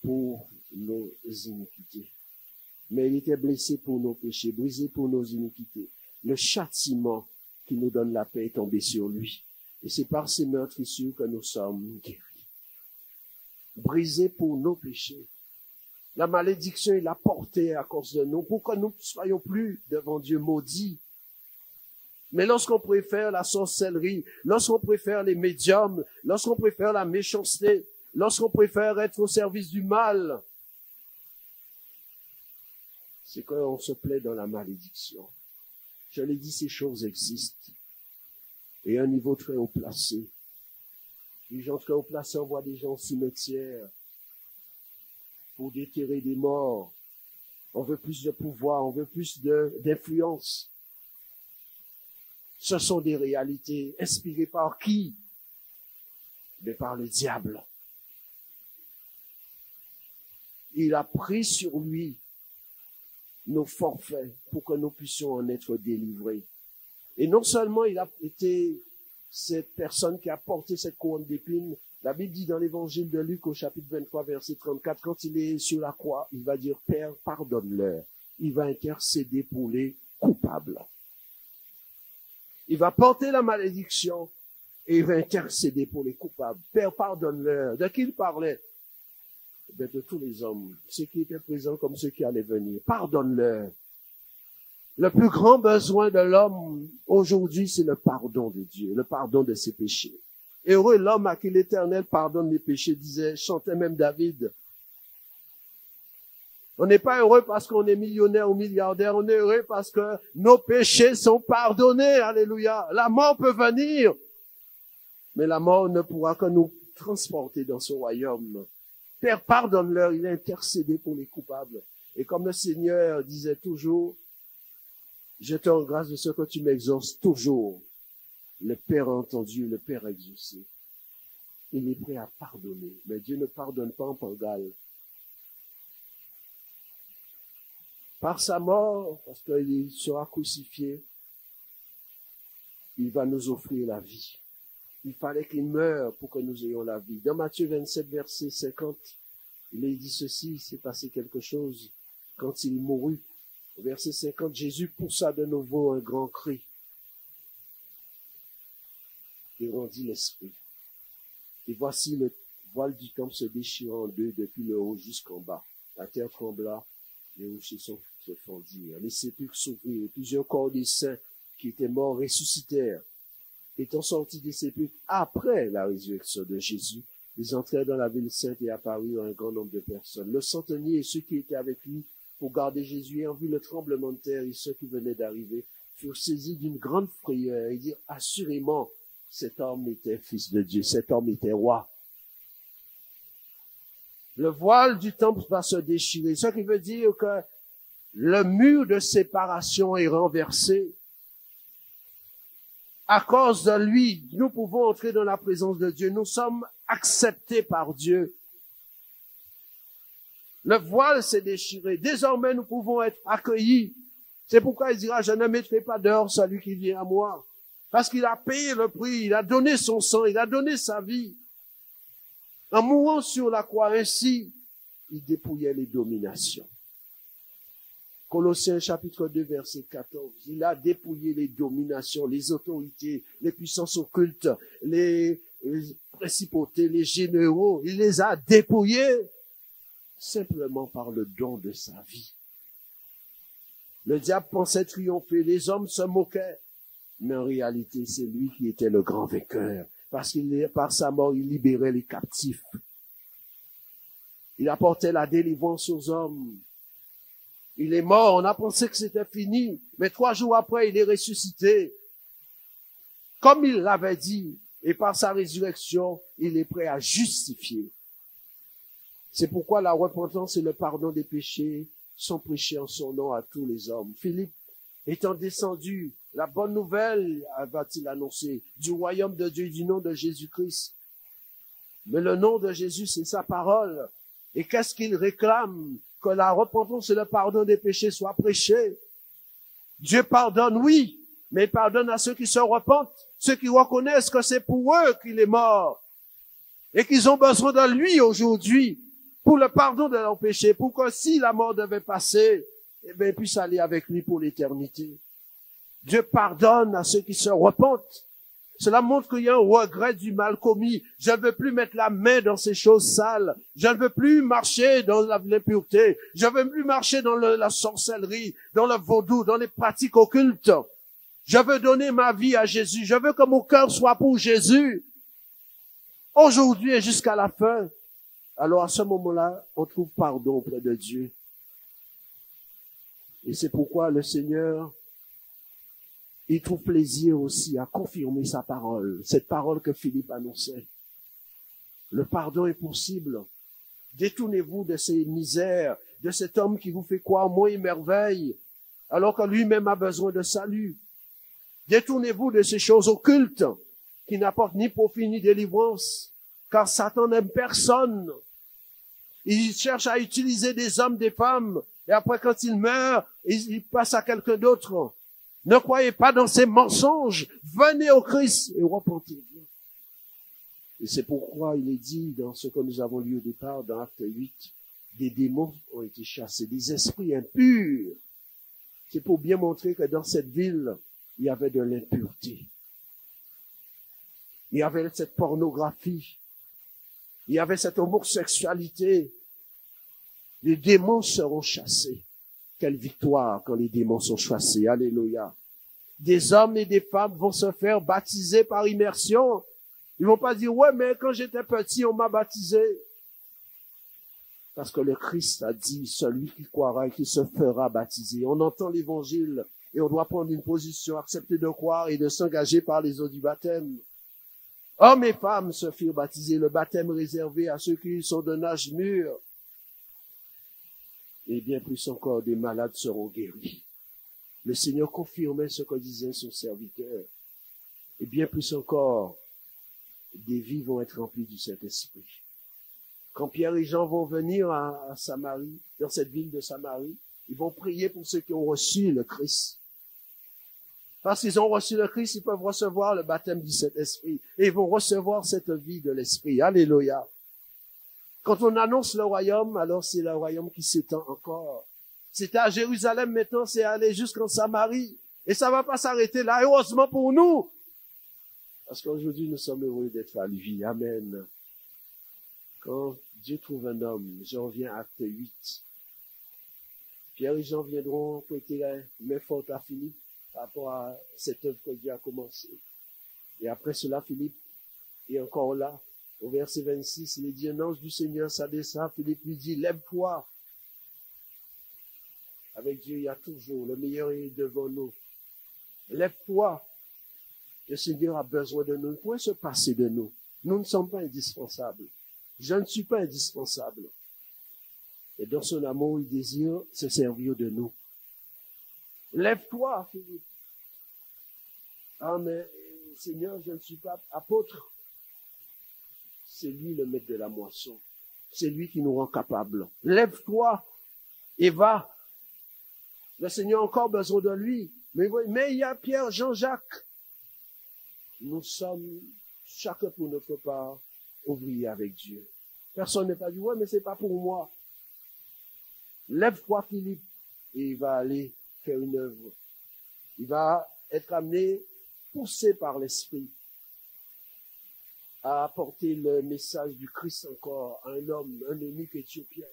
pour nos iniquités. Mais il était blessé pour nos péchés, brisé pour nos iniquités. Le châtiment qui nous donne la paix est tombé sur lui. Et c'est par ces meurtrissures que nous sommes guéris. Brisé pour nos péchés. La malédiction, il l'a portée à cause de nous, pour que nous ne soyons plus devant Dieu maudits. Mais lorsqu'on préfère la sorcellerie, lorsqu'on préfère les médiums, lorsqu'on préfère la méchanceté, lorsqu'on préfère être au service du mal, c'est qu'on se plaît dans la malédiction. Je l'ai dit, ces choses existent. et un niveau très haut placé. Les gens très haut placés envoient des gens au cimetière pour déterrer des morts. On veut plus de pouvoir, on veut plus d'influence. Ce sont des réalités inspirées par qui? Mais par le diable. Il a pris sur lui nos forfaits pour que nous puissions en être délivrés. Et non seulement il a été cette personne qui a porté cette couronne d'épines, la Bible dit dans l'évangile de Luc au chapitre 23, verset 34, quand il est sur la croix, il va dire, Père, pardonne-leur. Il va intercéder pour les coupables. Il va porter la malédiction et il va intercéder pour les coupables. Père, pardonne-leur. De qui il parlait? De tous les hommes, ceux qui étaient présents comme ceux qui allaient venir. Pardonne-leur. Le plus grand besoin de l'homme aujourd'hui, c'est le pardon de Dieu, le pardon de ses péchés. Heureux l'homme à qui l'Éternel pardonne les péchés, chantait même David. On n'est pas heureux parce qu'on est millionnaire ou milliardaire, on est heureux parce que nos péchés sont pardonnés, alléluia. La mort peut venir, mais la mort ne pourra que nous transporter dans son royaume. Père, pardonne-leur, il a intercédé pour les coupables. Et comme le Seigneur disait toujours, je te rends grâce de ce que tu m'exauces toujours. Le Père a entendu, le Père a exaucé. Il est prêt à pardonner. Mais Dieu ne pardonne pas en pangale. Par sa mort, parce qu'il sera crucifié, il va nous offrir la vie. Il fallait qu'il meure pour que nous ayons la vie. Dans Matthieu 27, verset 50, il est dit ceci, il s'est passé quelque chose quand il mourut. Au verset 50, Jésus poussa de nouveau un grand cri et rendit l'esprit. Et voici le voile du temple se déchirant en deux depuis le haut jusqu'en bas. La terre trembla, les rochers se fendirent, les sépulcres s'ouvrirent, plusieurs corps des saints qui étaient morts ressuscitèrent. Étant sortis des sépulcres après la résurrection de Jésus, ils entrèrent dans la ville sainte et apparurent à un grand nombre de personnes. Le centenier et ceux qui étaient avec lui pour garder Jésus, ayant vu le tremblement de terre et ceux qui venaient d'arriver, furent saisis d'une grande frayeur et dirent, assurément, cet homme était fils de Dieu, cet homme était roi. Le voile du temple va se déchirer, ce qui veut dire que le mur de séparation est renversé. À cause de lui, nous pouvons entrer dans la présence de Dieu. Nous sommes acceptés par Dieu. Le voile s'est déchiré. Désormais, nous pouvons être accueillis. C'est pourquoi il dira, je ne mettrai pas dehors celui qui vient à moi. Parce qu'il a payé le prix, il a donné son sang, il a donné sa vie. En mourant sur la croix ainsi, il dépouillait les dominations. Colossiens chapitre 2 verset 14, il a dépouillé les dominations, les autorités, les puissances occultes, les principautés, les généraux, il les a dépouillés simplement par le don de sa vie. Le diable pensait triompher, les hommes se moquaient, mais en réalité c'est lui qui était le grand vainqueur, parce qu'il par sa mort il libérait les captifs. Il apportait la délivrance aux hommes. Il est mort, on a pensé que c'était fini, mais 3 jours après, il est ressuscité. Comme il l'avait dit, et par sa résurrection, il est prêt à justifier. C'est pourquoi la repentance et le pardon des péchés sont prêchés en son nom à tous les hommes. Philippe, étant descendu, la bonne nouvelle, va-t-il annoncer, du royaume de Dieu, du nom de Jésus-Christ. Mais le nom de Jésus, c'est sa parole. Et qu'est-ce qu'il réclame? Que la repentance et le pardon des péchés soient prêchés. Dieu pardonne, oui, mais il pardonne à ceux qui se repentent, ceux qui reconnaissent que c'est pour eux qu'il est mort et qu'ils ont besoin de lui aujourd'hui pour le pardon de leurs péchés, pour que si la mort devait passer, eh bien, ils puissent aller avec lui pour l'éternité. Dieu pardonne à ceux qui se repentent. Cela montre qu'il y a un regret du mal commis. Je ne veux plus mettre la main dans ces choses sales. Je ne veux plus marcher dans l'impureté. Je ne veux plus marcher dans la sorcellerie, dans le vaudou, dans les pratiques occultes. Je veux donner ma vie à Jésus. Je veux que mon cœur soit pour Jésus. Aujourd'hui et jusqu'à la fin. Alors à ce moment-là, on trouve pardon auprès de Dieu. Et c'est pourquoi le Seigneur il trouve plaisir aussi à confirmer sa parole, cette parole que Philippe annonçait. Le pardon est possible. Détournez-vous de ces misères, de cet homme qui vous fait croire moins et merveille, alors que lui-même a besoin de salut. Détournez-vous de ces choses occultes qui n'apportent ni profit ni délivrance, car Satan n'aime personne. Il cherche à utiliser des hommes, des femmes, et après quand il meurt, il passe à quelqu'un d'autre. Ne croyez pas dans ces mensonges. Venez au Christ et repentez-vous. Et c'est pourquoi il est dit dans ce que nous avons lu au départ, dans Acte 8, des démons ont été chassés, des esprits impurs. C'est pour bien montrer que dans cette ville, il y avait de l'impureté. Il y avait cette pornographie. Il y avait cette homosexualité. Les démons seront chassés. Quelle victoire quand les démons sont chassés. Alléluia. Des hommes et des femmes vont se faire baptiser par immersion. Ils vont pas dire, ouais, mais quand j'étais petit, on m'a baptisé. Parce que le Christ a dit, celui qui croira et qui se fera baptiser. On entend l'évangile et on doit prendre une position, accepter de croire et de s'engager par les eaux du baptême. Hommes et femmes se firent baptiser, le baptême réservé à ceux qui sont d'un âge mûr. Et bien plus encore, des malades seront guéris. Le Seigneur confirmait ce que disait son serviteur. Et bien plus encore, des vies vont être remplies du Saint-Esprit. Quand Pierre et Jean vont venir à Samarie, dans cette ville de Samarie, ils vont prier pour ceux qui ont reçu le Christ. Parce qu'ils ont reçu le Christ, ils peuvent recevoir le baptême du Saint-Esprit. Et ils vont recevoir cette vie de l'Esprit. Alléluia. Quand on annonce le royaume, alors c'est le royaume qui s'étend encore. C'était à Jérusalem, maintenant c'est aller jusqu'en Samarie. Et ça va pas s'arrêter là, heureusement pour nous. Parce qu'aujourd'hui, nous sommes heureux d'être à lui. Amen. Quand Dieu trouve un homme, je reviens à Acte 8. Pierre et Jean viendront prêter la main forte à Philippe par rapport à cette œuvre que Dieu a commencée. Et après cela, Philippe est encore là. Au verset 26, il est dit, un ange du Seigneur s'adressa, Philippe lui dit, lève-toi. Avec Dieu, il y a toujours, le meilleur est devant nous. Lève-toi. Le Seigneur a besoin de nous. Il ne peut se passer de nous. Nous ne sommes pas indispensables. Je ne suis pas indispensable. Et dans son amour, il désire se servir de nous. Lève-toi, Philippe. Ah, mais Seigneur, je ne suis pas apôtre. C'est lui le maître de la moisson. C'est lui qui nous rend capables. Lève-toi et va. Le Seigneur a encore besoin de lui. Mais il y a Pierre, Jean-Jacques. Nous sommes, chacun pour notre part, ouvriers avec Dieu. Personne n'est pas dit, ouais, mais c'est pas pour moi. Lève-toi, Philippe, et il va aller faire une œuvre. Il va être amené, poussé par l'Esprit, à apporter le message du Christ encore à un homme, un eunuque éthiopien.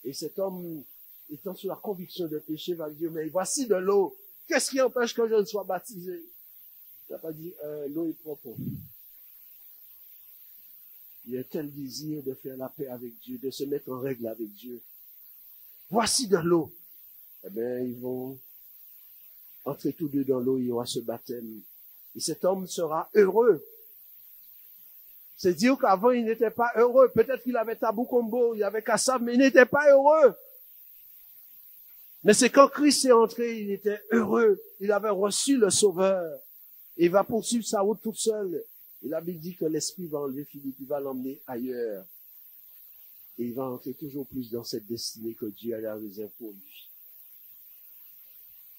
Et cet homme, étant sous la conviction de péché, va dire, mais voici de l'eau. Qu'est-ce qui empêche que je ne sois baptisé? Il n'a pas dit, l'eau est propre. Il y a un tel désir de faire la paix avec Dieu, de se mettre en règle avec Dieu. Voici de l'eau. Eh bien, ils vont entrer tous deux dans l'eau, il y aura ce baptême. Et cet homme sera heureux. C'est dire qu'avant, il n'était pas heureux. Peut-être qu'il avait Tabou Combo, il avait Kassav, mais il n'était pas heureux. Mais c'est quand Christ est entré, il était heureux. Il avait reçu le Sauveur. Et il va poursuivre sa route tout seul. Et la Bible dit que l'Esprit va enlever Philippe, il va l'emmener ailleurs. Et il va entrer toujours plus dans cette destinée que Dieu a réservée pour lui.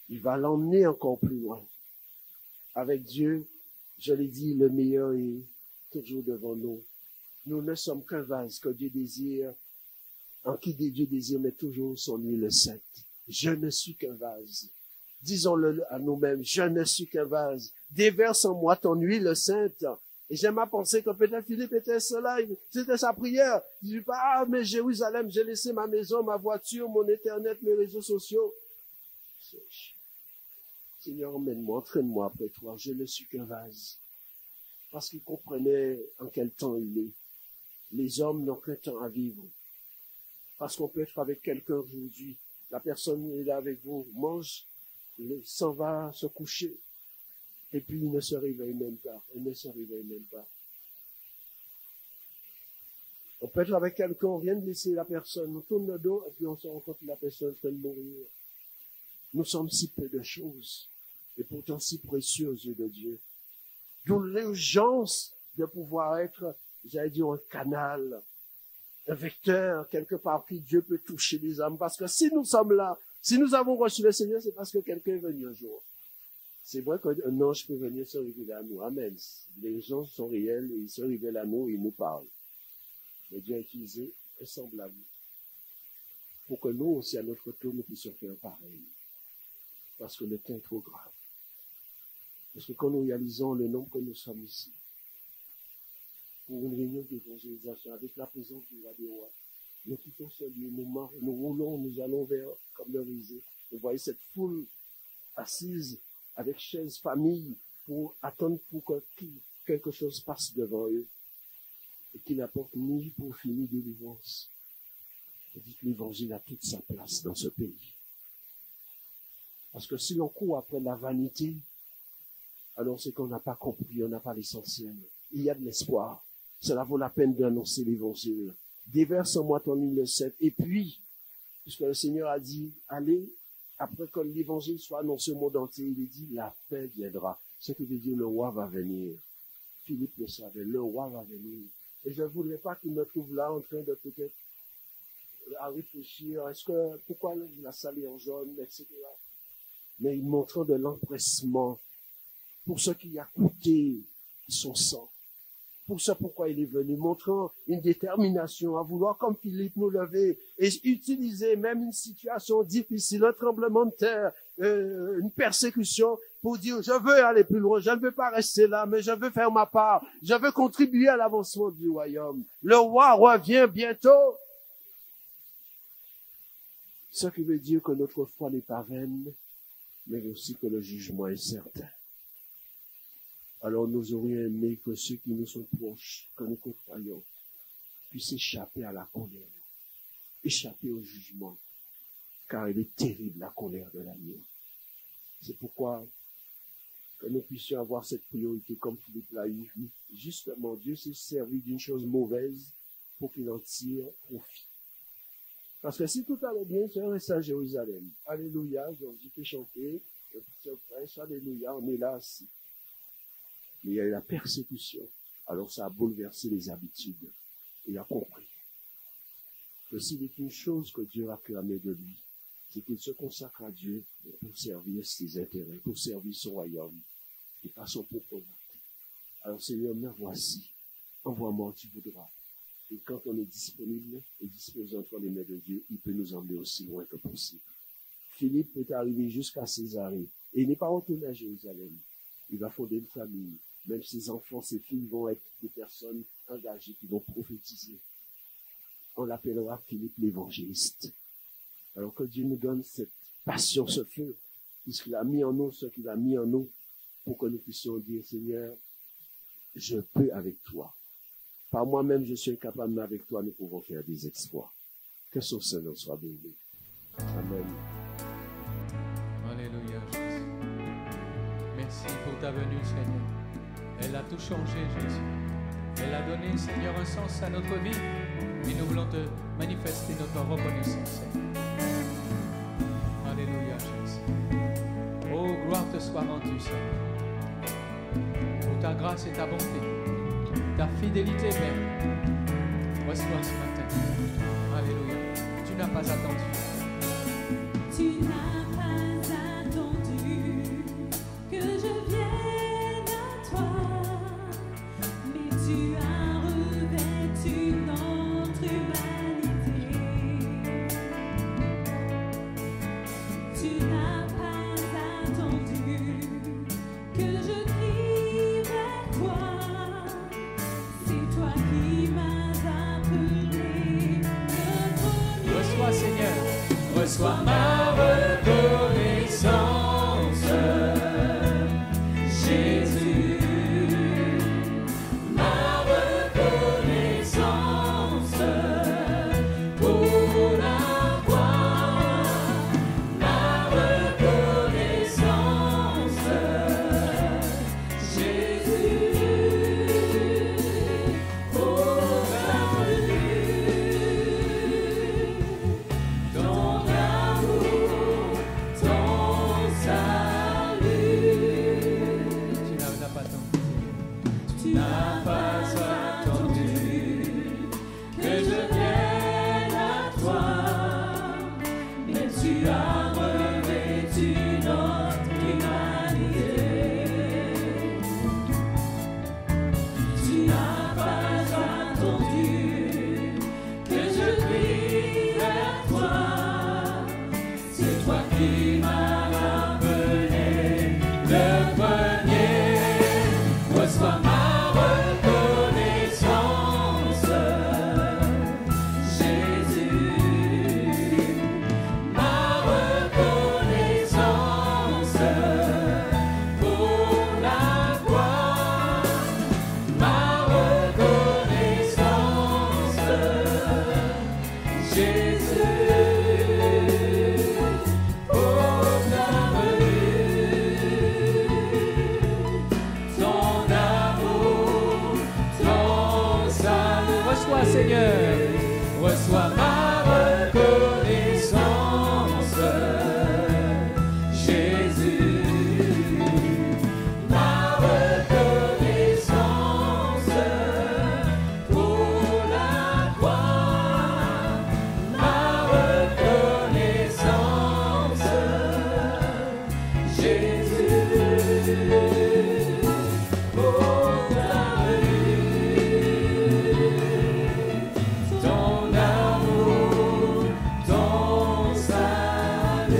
Il va l'emmener encore plus loin. Avec Dieu, je l'ai dit, le meilleur est toujours devant nous. Nous ne sommes qu'un vase que Dieu désire, en qui Dieu désire mettre toujours son huile sainte. Je ne suis qu'un vase. Disons-le à nous-mêmes, je ne suis qu'un vase. Déverse en moi ton huile sainte. Et j'aime à penser que peut-être Philippe était cela, c'était sa prière. Il dit pas, ah, mais Jérusalem, j'ai laissé ma maison, ma voiture, mon Internet, mes réseaux sociaux. Seigneur, emmène-moi, entraîne-moi après toi, je ne suis qu'un vase. Parce qu'il comprenait en quel temps il est. Les hommes n'ont qu'un temps à vivre. Parce qu'on peut être avec quelqu'un aujourd'hui. La personne est là avec vous, mange s'en va se coucher. Et puis il ne se réveille même pas. Il ne se réveille même pas. On peut être avec quelqu'un, on vient de laisser la personne, on tourne le dos et puis on se rend compte que la personne est en train de mourir. Nous sommes si peu de choses et pourtant si précieux aux yeux de Dieu. D'où l'urgence de pouvoir être, j'allais dire, un canal, un vecteur, quelque part, qui Dieu peut toucher les âmes. Parce que si nous sommes là, si nous avons reçu le Seigneur, c'est parce que quelqu'un est venu un jour. C'est vrai qu'un ange peut venir se révéler à nous. Amen. Les anges sont réels et ils se révèlent à nous et ils nous parlent. Mais Dieu a utilisé un semblable pour que nous aussi, à notre tour, nous puissions faire pareil. Parce que le temps est trop grave. Parce que quand nous réalisons le nombre que nous sommes ici, pour une réunion d'évangélisation avec la présence du roi des rois, nous quittons ce lieu, nous roulons, nous allons vers comme le risée. Vous voyez cette foule assise avec chaises, famille, pour attendre pour que quelque chose passe devant eux et qui n'apporte ni pour finir délivrance. Je dis que l'évangile a toute sa place dans ce pays. Parce que si l'on court après la vanité, alors c'est qu'on n'a pas compris, on n'a pas l'essentiel. Il y a de l'espoir. Cela vaut la peine d'annoncer l'évangile. Déverse en moi ton ligne 7. Et puis, puisque le Seigneur a dit, allez, après que l'évangile soit annoncé au monde entier, il est dit, la fin viendra. Ce qui veut dire, le roi va venir. Philippe le savait, le roi va venir. Et je ne voudrais pas qu'il me trouve là en train de peut-être à réfléchir, pourquoi la salle est en jaune, etc. Mais montrant de l'empressement pour ce qui a coûté son sang. Pour ce pourquoi il est venu, montrant une détermination à vouloir, comme Philippe, nous lever et utiliser même une situation difficile, un tremblement de terre, une persécution, pour dire, je veux aller plus loin, je ne veux pas rester là, mais je veux faire ma part, je veux contribuer à l'avancement du royaume. Le roi revient bientôt. Ce qui veut dire que notre foi n'est pas vaine, mais aussi que le jugement est certain. Alors nous aurions aimé que ceux qui nous sont proches, que nous côtoyons, puissent échapper à la colère, échapper au jugement, car il est terrible la colère de l'agneau. C'est pourquoi que nous puissions avoir cette priorité comme Philippe l'a eu. Justement, Dieu s'est servi d'une chose mauvaise pour qu'il en tire profit. Parce que si tout allait bien, c'est un reste à Jérusalem. Alléluia, Georges peut chanter, le petit prêche, alléluia, on est là aussi. Mais il y a eu la persécution. Alors ça a bouleversé les habitudes. Il a compris que s'il est une chose que Dieu a clamé de lui, c'est qu'il se consacre à Dieu pour servir ses intérêts, pour servir son royaume, et pas son propre vote. Alors Seigneur, me voici, envoie-moi, tu voudras. Et quand on est disponible et disposé entre les mains de Dieu, il peut nous emmener aussi loin que possible. Philippe est arrivé jusqu'à Césarée, et il n'est pas retourné à Jérusalem. Il va fonder une famille. Même ses enfants, ses filles vont être des personnes engagées qui vont prophétiser. On l'appellera Philippe l'évangéliste. Alors que Dieu nous donne cette passion, ce feu, puisqu'il a mis en nous ce qu'il a mis en nous, pour que nous puissions dire, Seigneur, je peux avec toi. Par moi-même, je suis incapable, mais avec toi, nous pouvons faire des exploits. Que son Seigneur soit béni. Amen. Alléluia, Jésus. Merci pour ta venue, Seigneur. Elle a tout changé, Jésus. Elle a donné, Seigneur, un sens à notre vie. Et nous voulons te manifester notre reconnaissance, Seigneur. Alléluia, Jésus. Oh, gloire te soit rendue, Seigneur. Pour ta grâce et ta bonté, ta fidélité même. Reçois ce matin. Alléluia. Tu n'as pas attendu. Tu n'as pas attendu que je vienne à toi, mais tu as revêtu notre humanité. Tu n'as pas attendu que je crie vers toi. C'est toi qui m'as appelé le premier. Reçois, Seigneur. Reçois ma reconnaissance, Jésus, ma reconnaissance pour la croix, ma reconnaissance, toi, Seigneur. Reçois ma reconnaissance, Jésus. Ma reconnaissance pour la croix. Ma reconnaissance, Jésus. Pour ta venue, ton amour, ton salut.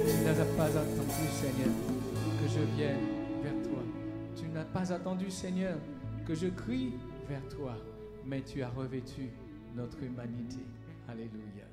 Tu n'as pas attendu, Seigneur, que je vienne vers toi. Tu n'as pas attendu, Seigneur, que je crie vers toi, mais tu as revêtu notre humanité. Alléluia.